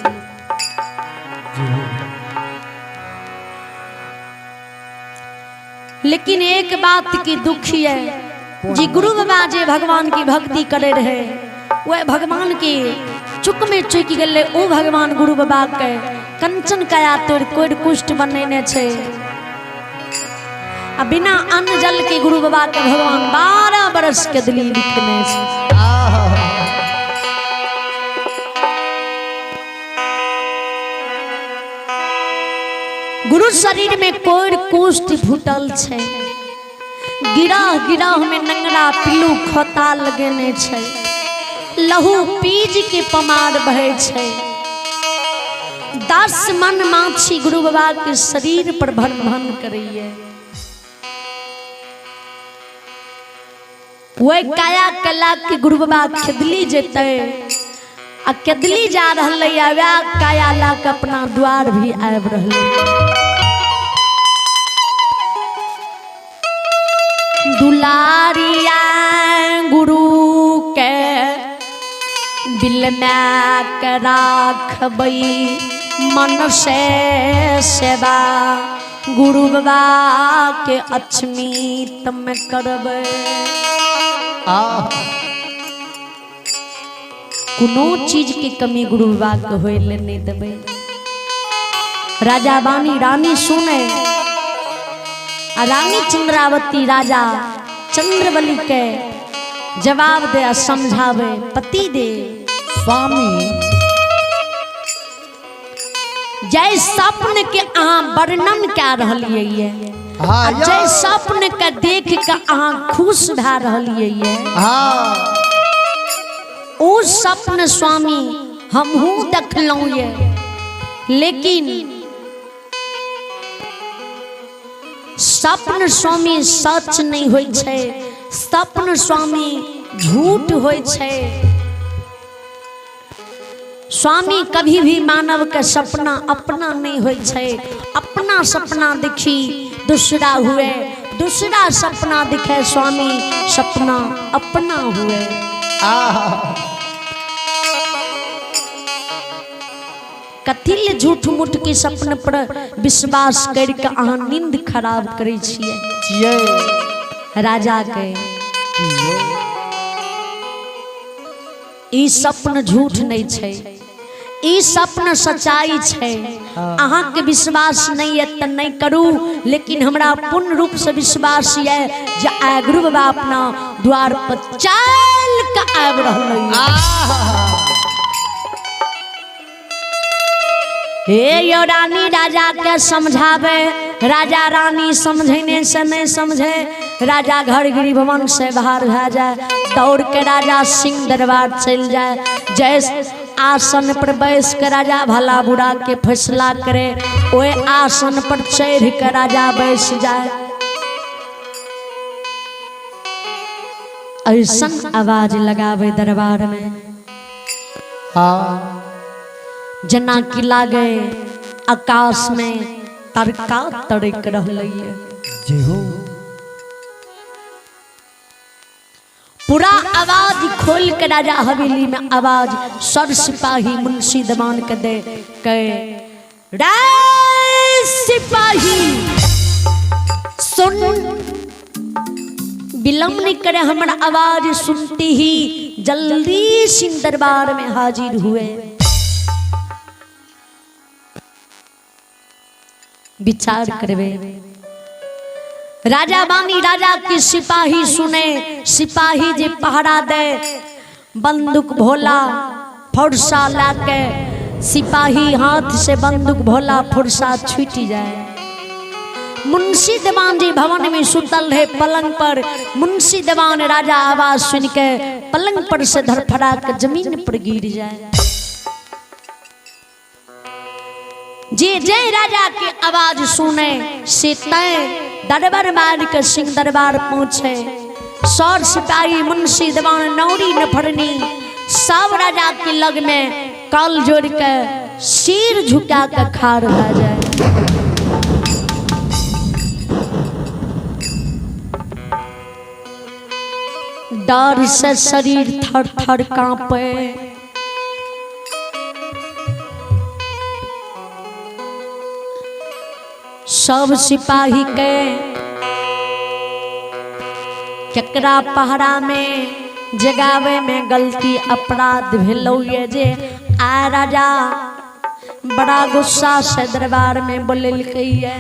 लेकिन एक बात की दुखी है जी गुरु बाबा जे भगवान की भक्ति करे रहे वह भगवान के चुक में चुक गए ओ भगवान गुरु बाबा के कंचन काया तोड़ कोई कुष्ठ बनने छे आ बिना अन्न जल के गुरु बाबा के भगवान 12 बरस के दिली लिखने छे। गुरु शरीर में कोई कुष्ठ फूटल छे गिराह गिराह में नंगरा पिल्लू खोता लगेने छे लहू पीज के पमार बहे छे 10 मन माछी गुरु बाबा के शरीर पर भन भन करिए वह काया कला के गुरु बाबा खेदली जेते आ केदली जा रहले आव्या काया ला के अपना द्वार भी आब रहले दुलारिया गुरु के दिल में राखबई मन से सेवा गुरु बाबा के अचमीत में करबे कोनो चीज की कमी गुरु बाबा के होए ले नहीं देबे। राजा बानी रानी सुने रानी चंद्रावती राजा चंद्रबली के जवाब दे समझावे पति दे स्वामी जय सपन के अहाँ वर्णन क्या रहलिए जय सपन के देख के अहाँ खुश भा रहलिए ओ सपन स्वामी हमहू देखलौं ये लेकिन सपन स्वामी सच नहीं होय छे सपन स्वामी झूठ होय छे स्वामी कभी भी मानव के सपना अपना नहीं होय छे अपना सपना देखी दूसरा हुए दूसरा सपना दिखे स्वामी सपना अपना हुए कथिल झूठ मूठ के सपन पर विश्वास करके अहाँ नींद खराब करे छिए राजा के ई सपन झूठ नहीं छे ई सपन सच्चाई छे अहाँ के विश्वास नहीं है त नहीं करू लेकिन हमरा पूर्ण रूप से विश्वास है जे आय गुरु बाबा अपना द्वार पर चल के आब रहलै हे यो रानी राजा के समझावे राजा रानी समझने से नहीं समझे राजा घर गिरी भवन से बाहर भा जाए दौड़ के राजा सिंह दरबार चल जाए जैसे आसन पर बैस के राजा भला बुरा के फैसला करे ओए आसन पर चढ़ के राजा बैस जाए ऐसन आवाज लगावे दरबार में जना की लागे आकाश में तरका तड़क रहलैए पूरा आवाज खोल के राजा हवेली में आवाज सर सिपाही मुंशी दीवान के दे के सिपाही सुन विलम्ब नहीं करे हमारा आवाज सुनते ही जल्दी सिंह दरबार में हाजिर हुए विचार करवे राजा बानी राजा की सिपाही सुने सिपाही जे पहरा दे बंदूक भोला फुरसा लाके सिपाही हाथ से बंदूक भोला फुरसा छूट जाए मुंशी दीवान जी भवन में सुतल रहे पलंग पर मुंशी दीवान राजा आवाज सुन के पलंग पर से धड़फड़ा के जमीन पर गिर जाए जे जय राजा की आवाज सुने से तय दरबार मार के सिंह दरबार पहुंचे सौर सिपाही मुंशी दीवान नौरी नफरनी सब राजा के लग में कल जोड़ के सिर झुका के खाड़ रह जाए डर से शरीर थर थर कांपे सब सिपाही के केकरा पहरा में जगावे में गलती अपराध भेलौ ये जे आ राजा बड़ा गुस्सा से दरबार में बोललकै ये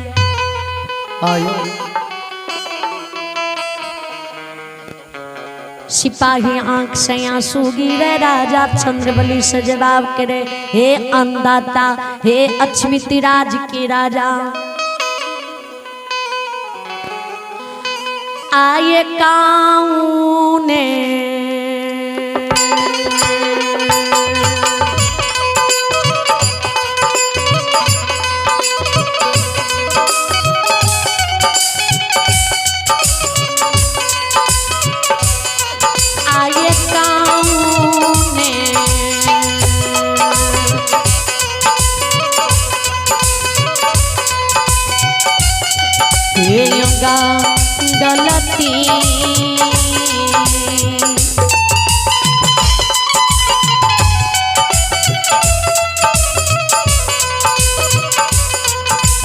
सिपाही आंख से आंसू गिरे राजा चंद्रबली से जवाब करे हे अन्नदाता हे अक्षमिति राज के राजा आये काउने गलती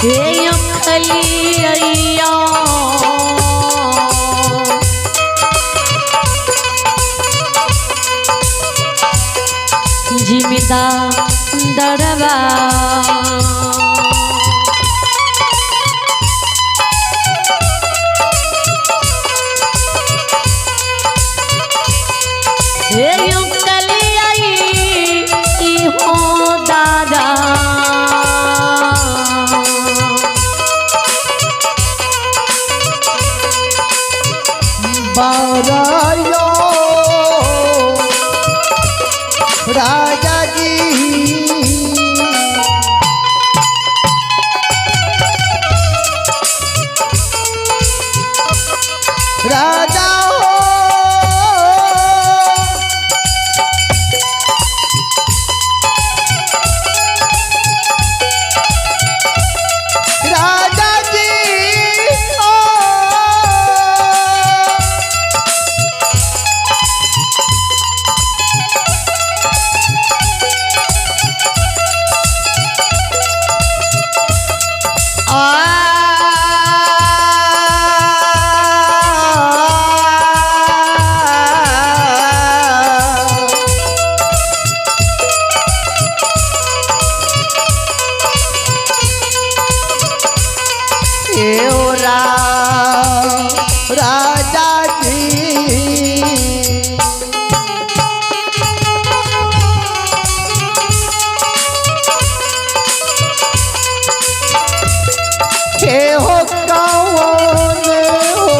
हे खलिया जिम्मेदार दरबा बारायो राजा जी राजा राजा जी के हो कौन हो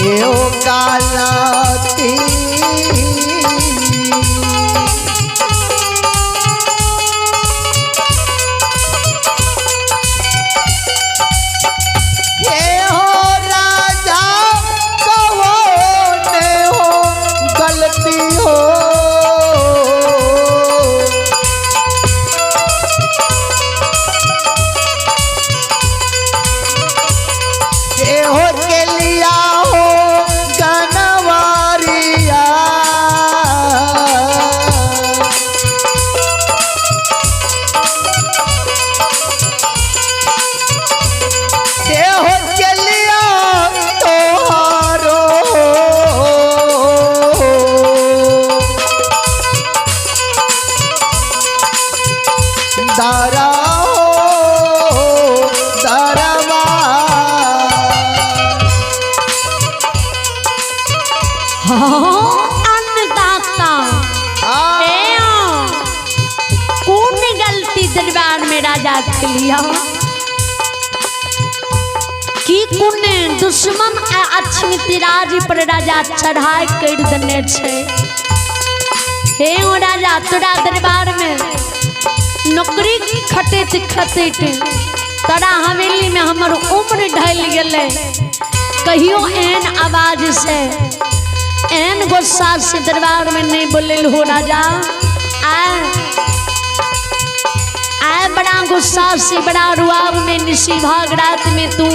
यो कालती अन्नदाता कौन गलती दरबार में राजा के लिया की कुने दुश्मन अक्षमिति राज पर राजा चढ़ाई कर देने छे हे ओ राजा तोरा दरबार में नौकरी खटैत खटैत तोरा हवेली में हमर उम्र ढल गेले कहियो एहन आवाज से एहन गुस्सा से दरबार में नहीं बोले हो राजा आए बड़ा गुस्सा से बड़ा रुआब में निशी भाग रात में तू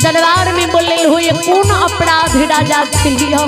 दरबार में बोले हो ये कौन अपराध राजा के लिया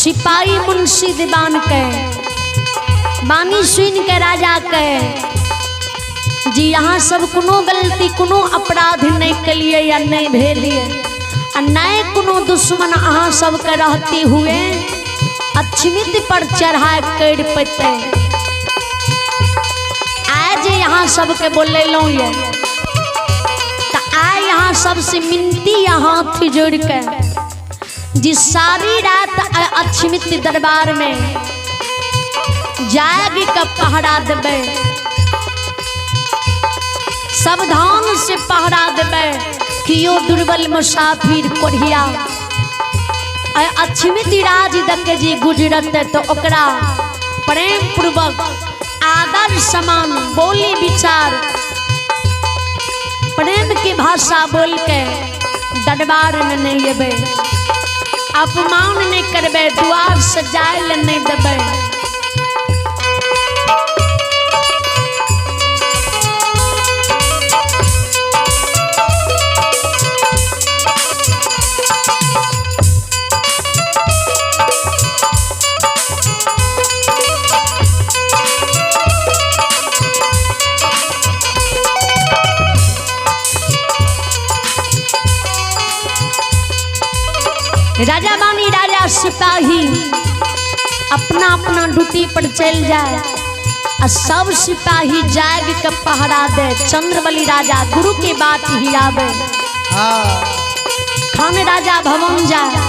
सिपाही मुंशी दीवान के बानी सुन के राजा के जी यहाँ सब कोनो गलती कोनो अपराध नहीं कलिए या नहीं भेलिए आ नहीं कोनो दुश्मन अहाँ सबके रहती हुए अक्षमित पर चढ़ा कर पेते आज यहाँ सबके बोले लो ये तो आए यहाँ सबसे मिनती यहाँ हाथ जोड़ के जी सारी रात अक्षमित दरबार में जाग का पहरा देवे सावधान से पहरा देवे कियो दुर्बल मुसाफिर कोढ़िया अक्षमित राज दक जी गुजरत तो ओकरा प्रेम पूर्वक आदर समान बोली विचार प्रेम की भाषा बोल के दरबार में नहीं अबे अपमान नहीं करबे द्वार सजाए नहीं देबे राजा बानी राजा सिपाही अपना अपना ड्यूटी पर चल जाए और सब सिपाही जाग के पहरा दे चंद्रबली राजा गुरु की बात ही आवे खान राजा भवन जाए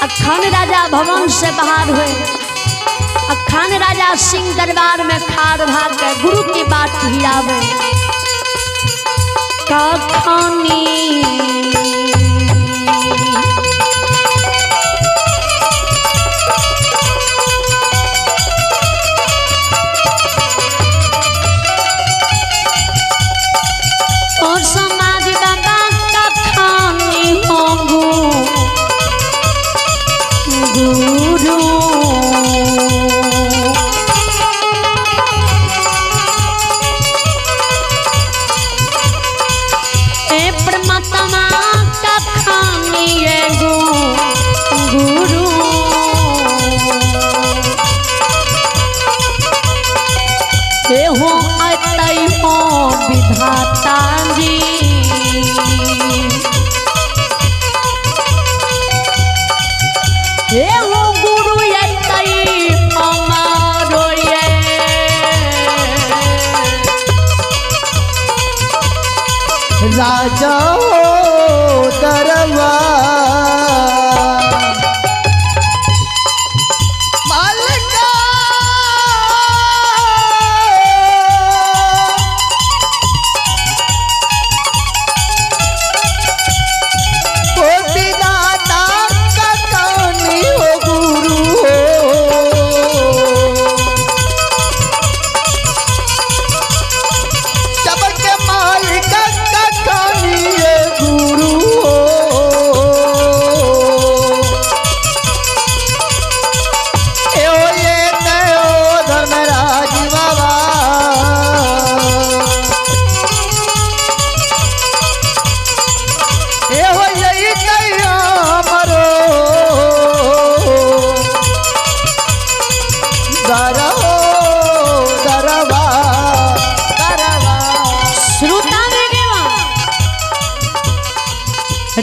और खान राजा भवन से बाहर हुए और खान राजा सिंह दरबार में खार भाग के गुरु की बात ही आवे कखानी विधाता जी हे हो गुरु हमारो राजा दरवा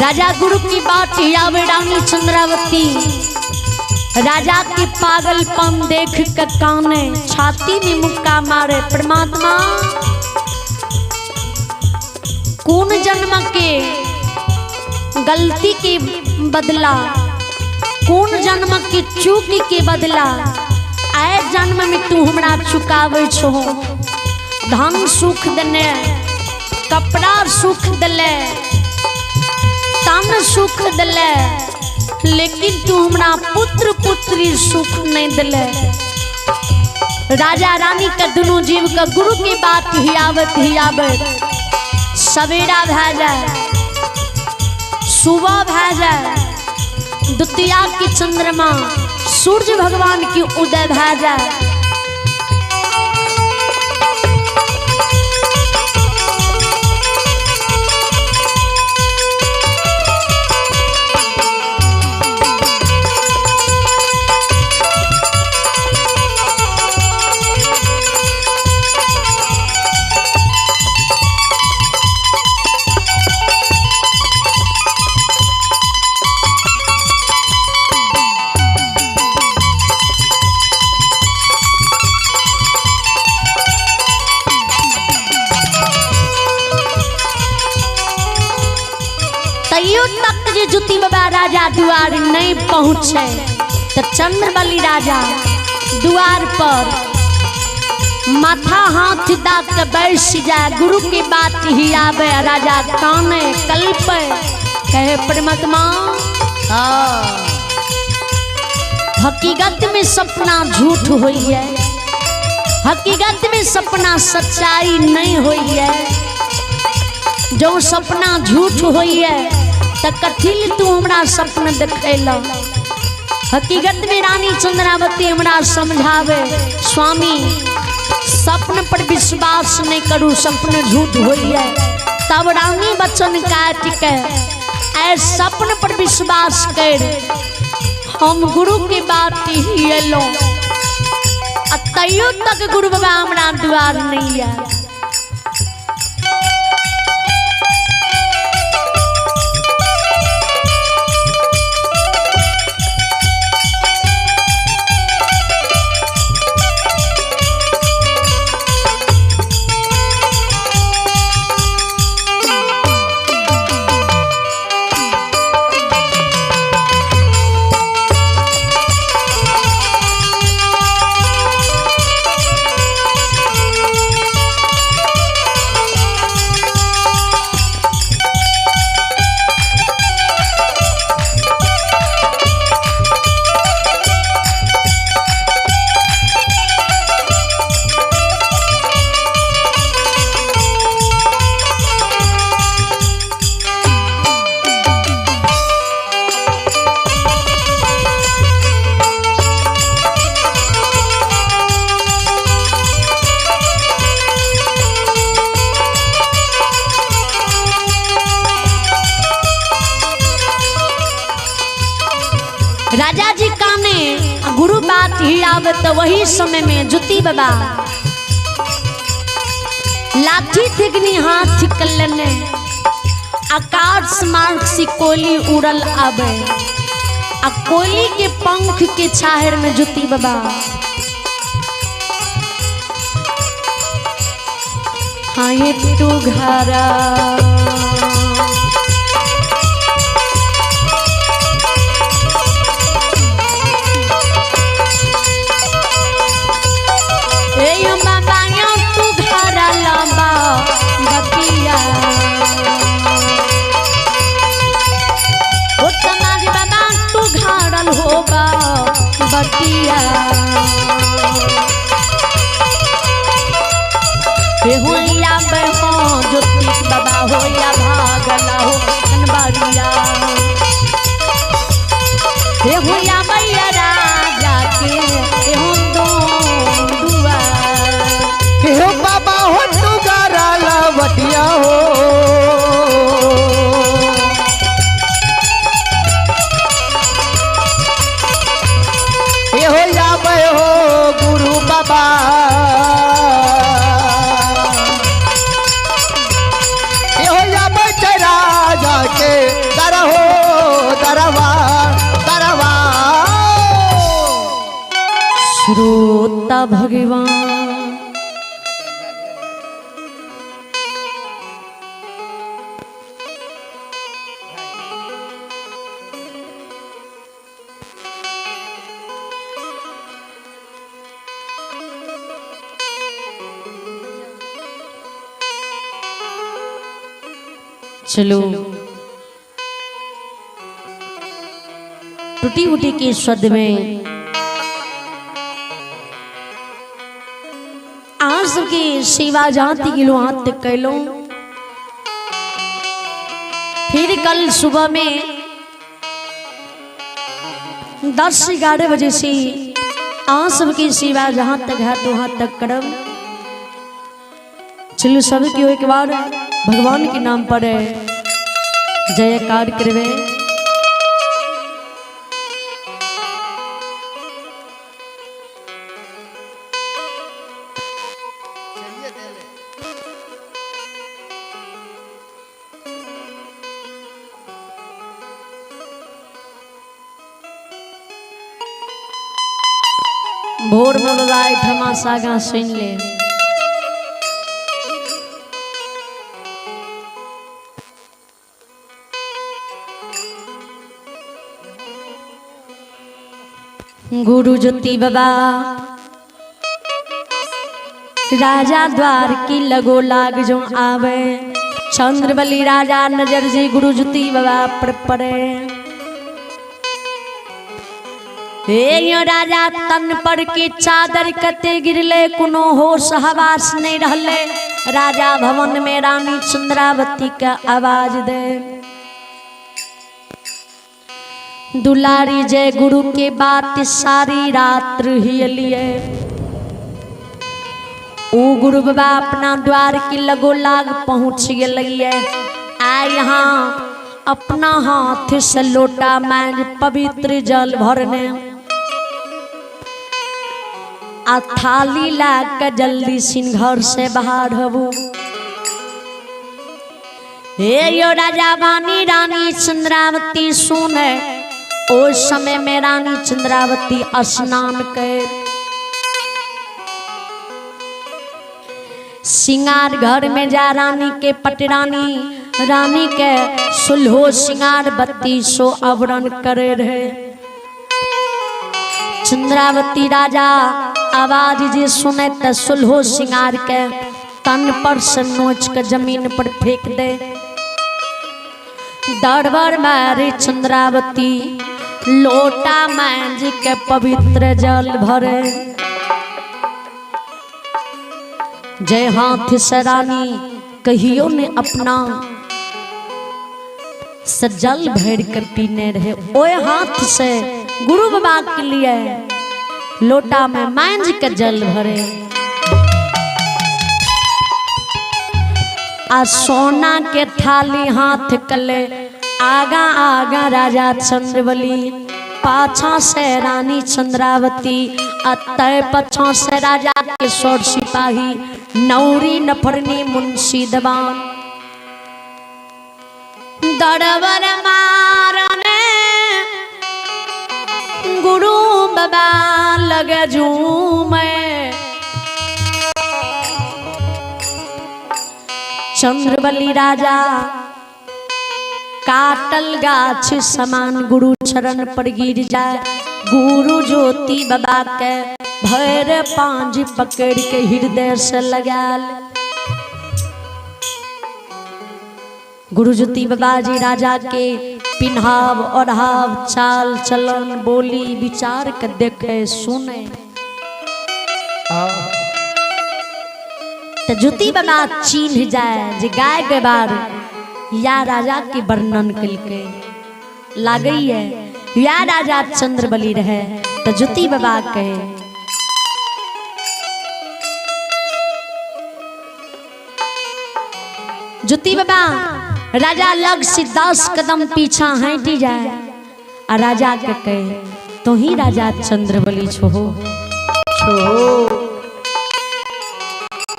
राजा गुरु की बात आवे रानी चंद्रावती राजा की पागलपन देख के काने छाती में मुक्का मारे परमात्मा कौन जन्म के गलती के बदला कौन जन्म की चूक के बदला आए जन्म में तू हमरा चुकावे छो धन सुख देने कपड़ा सुख दिले तन सुख दिले लेकिन तू हमरा पुत्र पुत्री सुख नहीं दिले राजा रानी का दोनों जीव का गुरु की बात ही आवत सवेरा भै जाए सुबह भै जाए द्वितीया की चंद्रमा सूर्य भगवान की उदय भै जाए तैयो तक जे जुती बाबा राजा द्वार नहीं पहुँचे तो चंद्रबली राजा द्वार पर माथा हाथ दाग के बैठ जाए। गुरु की बात ही आवे राजा काने कल्प कहे परमात्मा हकीकत में सपना झूठ हुई है, हकीकत में सपना सच्चाई नहीं हुई है। जो सपना झूठ हुई है तो कथिल तू हमरा सपना देखेला। हकीकत में रानी चंद्रावती हमरा समझावे स्वामी सपन पर विश्वास नहीं करूँ, सपन झूठ हुई है। तब रानी बचन काट के ऐ सपन पर विश्वास कर हम गुरु की बात ही लो। तैयो तक गुरु बाबा हमरा द्वार नहीं है। राजा जी काने गुरु बात ही आवे तो वही समय में जुती बाबा लाठी थिगनी हाथ कलने आकाश मार्ग से कोली उड़ल आवे। आ कोली के पंख के छाहर में जुती बाबा हाँ ये तू घरा होगा बतिया होया बहो ज्योति बाबा होया भागला हो कनबारिया होया मैया राजा के हो दो दुआ हो बाबा हो तू गारा लवटिया हो गुरु बाबा राजा के दर हो दरवा दरवा श्रोता भगवान चलो टूटी उटी के शब्द में आज सबके सेवा जाती किलो हाथ तक कैलो। फिर कल सुबह में 10-11 बजे से आज सबकी सेवा जहाँ तक है तो वहाँ तक करब। चलो सबकी एक बार भगवान के नाम पर जयकार करवे। भोर में बजाय ठमा सागा सुन ले। गुरु ज्योति बाबा राजा द्वार की लगो लाग जो आवे, चंद्रबली राजा नजर जी गुरु ज्योति बाबा पर पड़े। हे राजा तन पर की चादर कते गिरले, कुनो होश हवास नहीं रहले। राजा भवन में रानी चंद्रावती का आवाज दे, दुलारी जय गुरु के बात सारी रात रही लिए। ओ गुरु बाबा अपना द्वार की लगो लाग पहुँच गए। आ यहाँ अपना हाथ से लोटा मांग पवित्र जल भरने, आ थाली लाग के जल्दी सिंह घर से बाहर हबू। हे यो राजा बानी रानी चंद्रावती सुने, उस समय में रानी चंद्रावती स्नान कर सिंगार घर में जा रानी के पटरानी, रानी के सुलहो सिंगार बत्ती सो आवरण करे रहे। चंद्रावती राजा आवाज जी सुने त सुलहो सिंगार के तन पर से नोच के जमीन पर फेंक दे। दरबार मारे चंद्रावती लोटा मांझ के पवित्र जल भरे। जय हाथ से रानी कहियो ने अपना सजल भर कर पीने रहे। ओए हाथ से गुरु बाबा के लिए लोटा में मांझ के जल भरे। आ सोना के थाली हाथ कले, आगा आगा राजा चंद्रबली, पाछा से रानी चंद्रावती, अतः पछा से राजा के सोर सिपाही, नौरी नफरनी मुंशी दबान। दरबार मारने गुरु बाबा लगे झूमे, चंद्रबली राजा काटल गाछ समान गुरु चरण पर गिर जाए। गुरु ज्योति बाबा के भैर पांज पकड़ के हृदय से लगाल। गुरु ज्योति बाबा जी राजा के पिन्हाव ओढ़ाव चाल चलन बोली विचार के देखे सुने। तो ज्योति बाबा चिन्ह जाए जे गाय के बार या राजा के वर्णन करके लागई है, या राजा चंद्रबली रहे। तो ज्योति बाबा कहे ज्योति बाबा राजा लग से 10 कदम पीछा हटी जाए, आ राजा के कहे तो ही राजा चंद्रबली छो।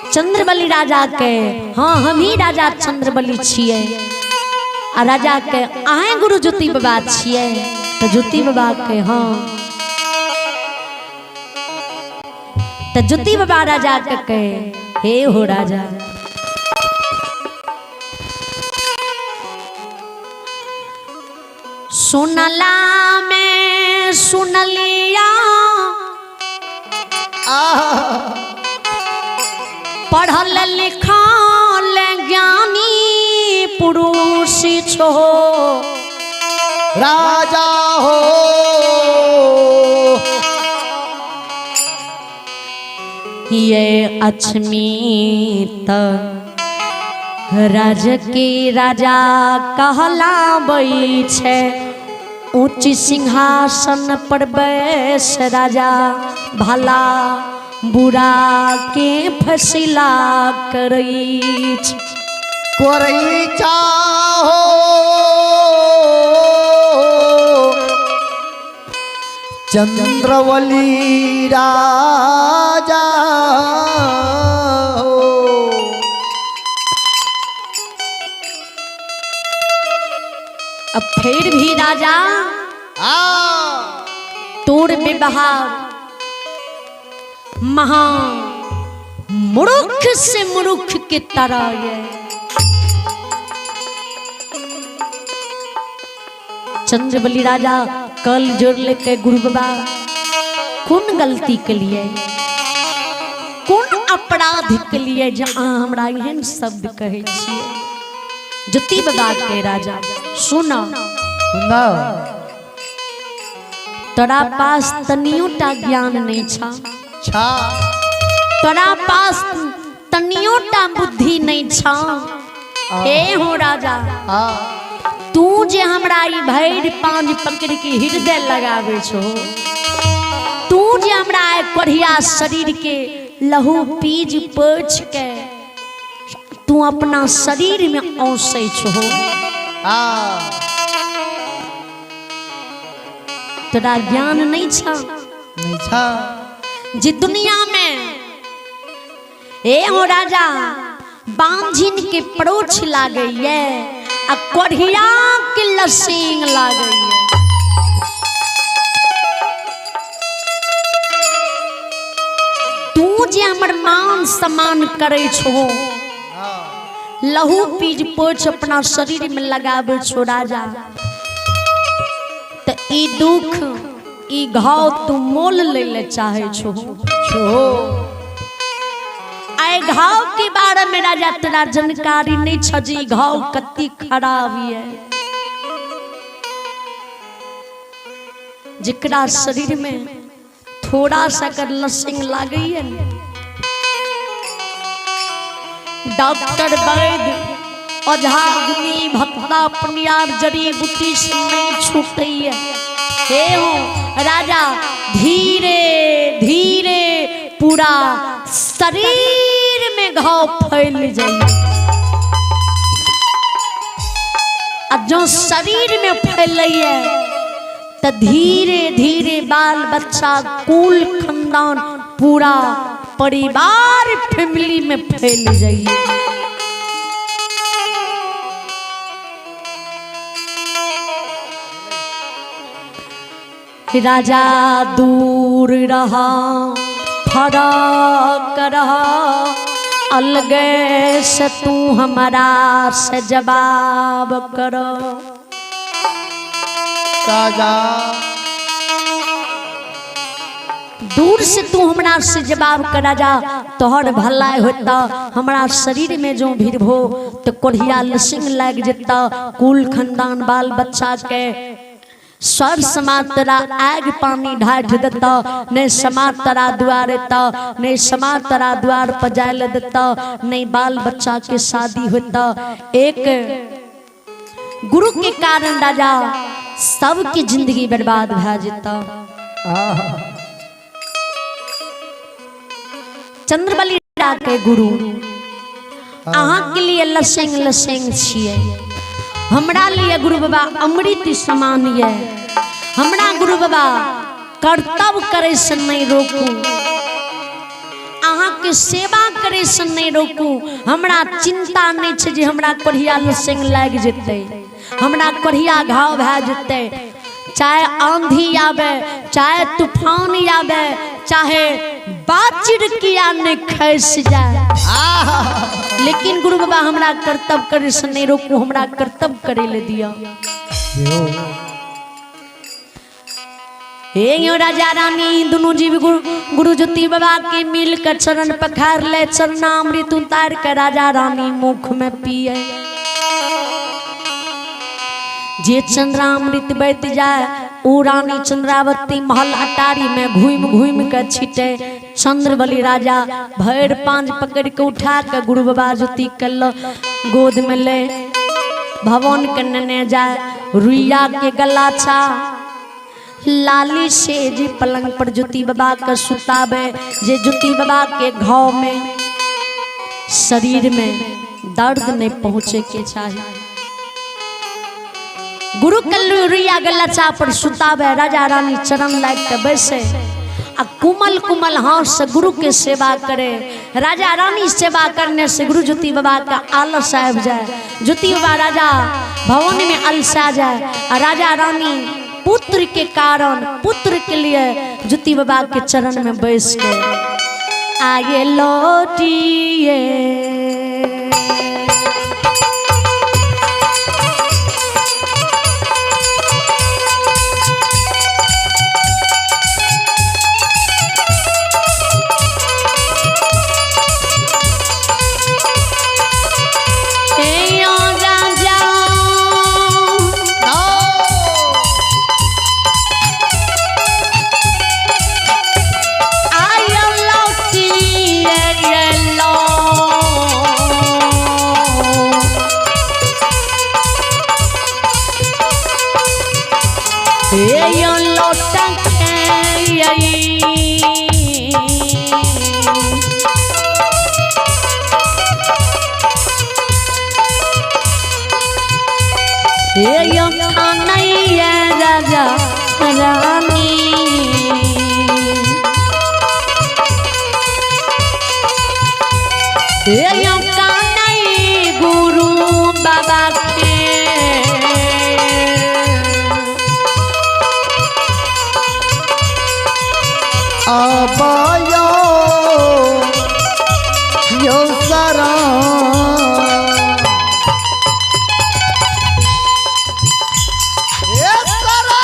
चंद्रबली राजा के हाँ हम ही राजा चंद्रबली छिए। आ राजा के आए गुरु ज्योति बाबा छिए। तो ज्योति बाबा के हाँ। तो ज्योति बाबा राजा के कहे हे हो राजा, सुनला में सुन लिया, पढ़ल लिखल ज्ञानी पुरुष छो, राजा हो ये अचमीत राज के राजा कहलाबै छै। ऊंच सिंहासन पर बैस राजा, भला बुरा के फैसला करई चाहो। चंद्रवली राजा हो, अब फिर भी राजा तोड़ व्यवहार महा मूर्ख से मूर्ख की तरह है। चंद्रबली राजा कल जोड़ लेके गुरु बाबा कौन गलती के लिए, कौन अपराध के लिए जहाँ हमरा एहन शब्द कहे छिए। ज्योति बाबा के राजा सुना सुना तोरा पास तनियोटा ज्ञान नहीं छा, छा तोरा पास तनियोटा बुद्धि नहीं छा। हे हो राजा तू जे हमरा ई भैर पांज पकड़ के हृदय लगावे छो, तू जे हमरा कोढ़िया शरीर के लहू पीज पोछ के तू अपना शरीर में औसे छो। तोरा ज्ञान नहीं छा, नहीं छा जे दुनिया में ए हो राजा बांझिन के परोछ लागे ये आ कोढ़िया के लसींग लागे ये। तू जे हमर मान सम्मान करे छो, लहू पीज पोछ अपना शरीर में लगावे छो राजा, त ई दुख ई घाव तू मोल ले चाहे छो। आए घाव के बारे में राजा तेरा जानकारी नहीं छजी, घाव कत्ती खराब है। जिकरा शरीर में थोड़ा सा कर लसिंग लागी है, डॉक्टर वैद्य अझाग्नि भक्ता पुनियार जड़ी बूटी से नहीं छूटे है। हे हो राजा धीरे धीरे पूरा शरीर में घाव फैल जाए, जो शरीर में फैल है तो धीरे धीरे बाल बच्चा कुल खानदान पूरा परिवार फैमिली में फैल जाइए। राजा दूर रहा फरक रहा, अलगे से तू हमारा से जवाब करो। राजा दूर से तू हमरा से जवाब कर राजा, तोहर भलाई होता हमारा शरीर में जो भीड़ हो तो कोढ़िया लसिंग लग जता, कुल खानदान बाल बच्चा के स्वर समाज तरा आग पानी ढाठ देता, नहीं समाज तरा द्वार देता, नहीं समाज तरा द्वार पजाल देता, नहीं बाल बच्चा के शादी होता। एक गुरु के कारण राजा सबकी जिंदगी बर्बाद भा जाता। चंद्रबली के गुरु अहाँ के लिए लसेंग लसेंग छिए, हमरा लिए गुरु बाबा अमृत समान है। हमरा गुरु बाबा कर्तव्य करे से नहीं रोकू, अहाँ के सेवा करे से नहीं रोकू। हमरा चिंता नहीं छे जे हमरा कोढ़िया लसेंग लाग जेते, हमरा कोढ़िया घाव भा जेते, चाहे आंधी आवे, चाहे तूफान आवे, चाहे बाचिर किया ने खस जाए, लेकिन गुरु बाबा हमरा कर्तव्य करे से नहीं रोकू, हमरा कर्तव्य करे ले दिया। हे यो राजा रानी दोनों जीव गुरु ज्योति बाबा के मिल कर चरण पखार ले, चरणामृत उतार कर राजा रानी मुख में पिए। जे चंद्रामृत बच जाए उ रानी चंद्रावती महल अटारी में घूम घूम कर छिटे। चंद्रबली राजा भैर पांच पकड़ के उठा के गुरु बाबा ज्योति कल गोद में ले, भवन के नने जाए, रुइया के गला छा लाली से जी पलंग पर ज्योति बाबा का सुतावे, जे ज्योति बाबा के घाव में शरीर में दर्द नहीं पहुँचे के चाहिए। गुरु कल्लुरिया गलचा पर सुतावे, राजा रानी चरण लाग के बैसे आ कुमल कुमल हाथ से गुरु के सेवा करे। राजा रानी सेवा करने से गुरु ज्योति बाबा का आलस आब जाए, ज्योति बाबा राजा भवन में अलसा जाए, और राजा रानी पुत्र के कारण पुत्र के लिए ज्योति बाबा के चरण में बैस के आगे लौटिए। हे यो कान्हैया राजा रानी हे यो कान्हैया गुरु बाबा के आबायो यो सारा ये सारा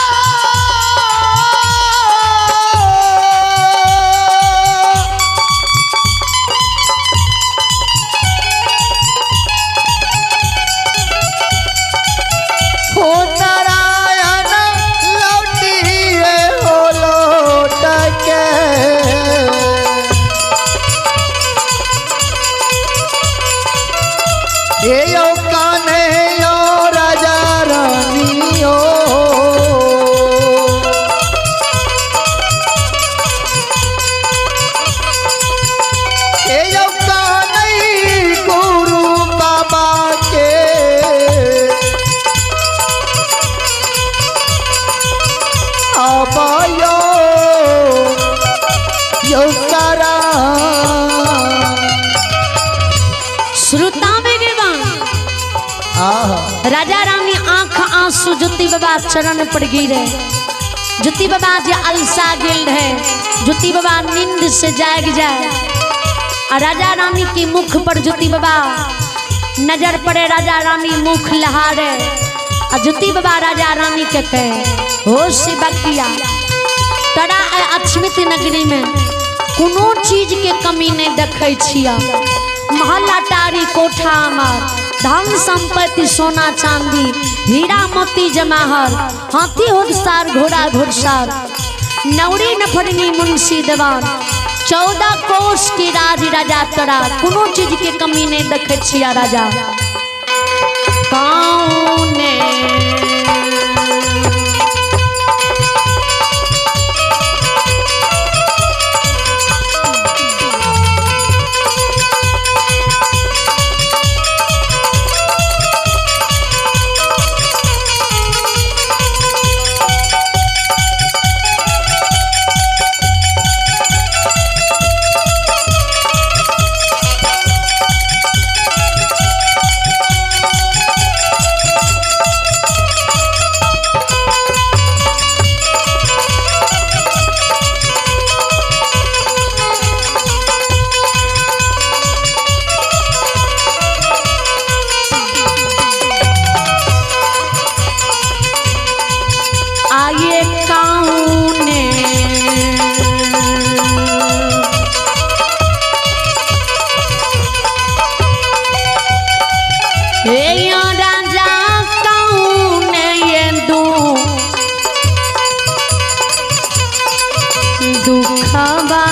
हो नारायण लौटिए हो लौट के ये यो कान्हे यो राजा रानी ओ ये यो कान्हे गुरु बाबा के आबायो यो सारा श्रोता में राजा रानी आंख आंसू ज्योति बाबा चरण पर गिरे ज्योति बाबा जे अलसा गेल है ज्योति बाबा नींद से जाग जाए और राजा रानी की मुख पर ज्योति बाबा नजर पड़े राजा रानी मुख लहारे और ज्योति बाबा राजा रानी के कहे हो शिवकिया तोरा अक्षमित नगरी में कोनो चीज के कमी नहीं देखे छिया महल अटारी कोठा हमार धन संपत्ति सोना चांदी हीरा मोती जमाहर हाथी होदसार घोड़ा घुड़सार नौरी नफरनी मुंशी देवान 14 कोष की राज राजा तोरा कोनो चीज के कमी नहीं देखे छिया राजा कौने आये कौने यो राजा कौने ये दुखबा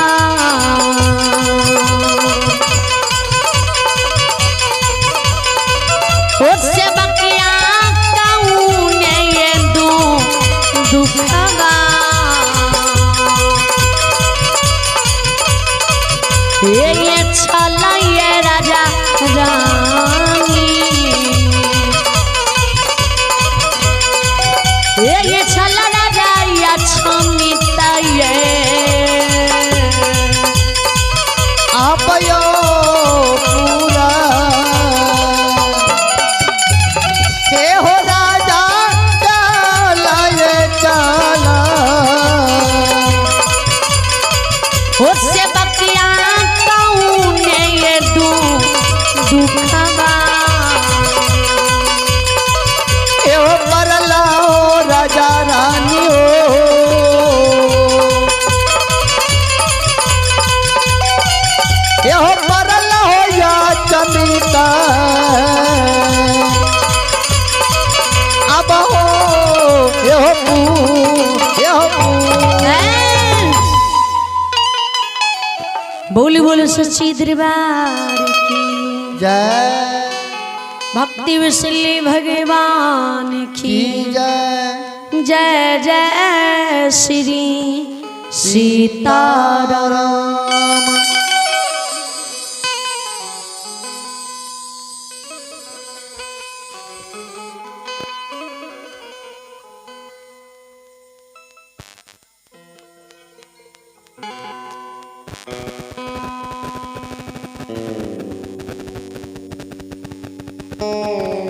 उससे बकिया कौने ये दुखबा ये छला ये राजा रानी ये छला राजा या छमिता ये आबायो पूरा हे हो राजा चला ये चला उससे बकिया कौने ये दुखबा हे हो परला हो राजा रानी हो हे हो परला हो या चमिता अब हो हे हो बोल बोल सच्ची दरबार की जय भक्ति विशली भगवान की जय जय जय श्री सीताराम। ओम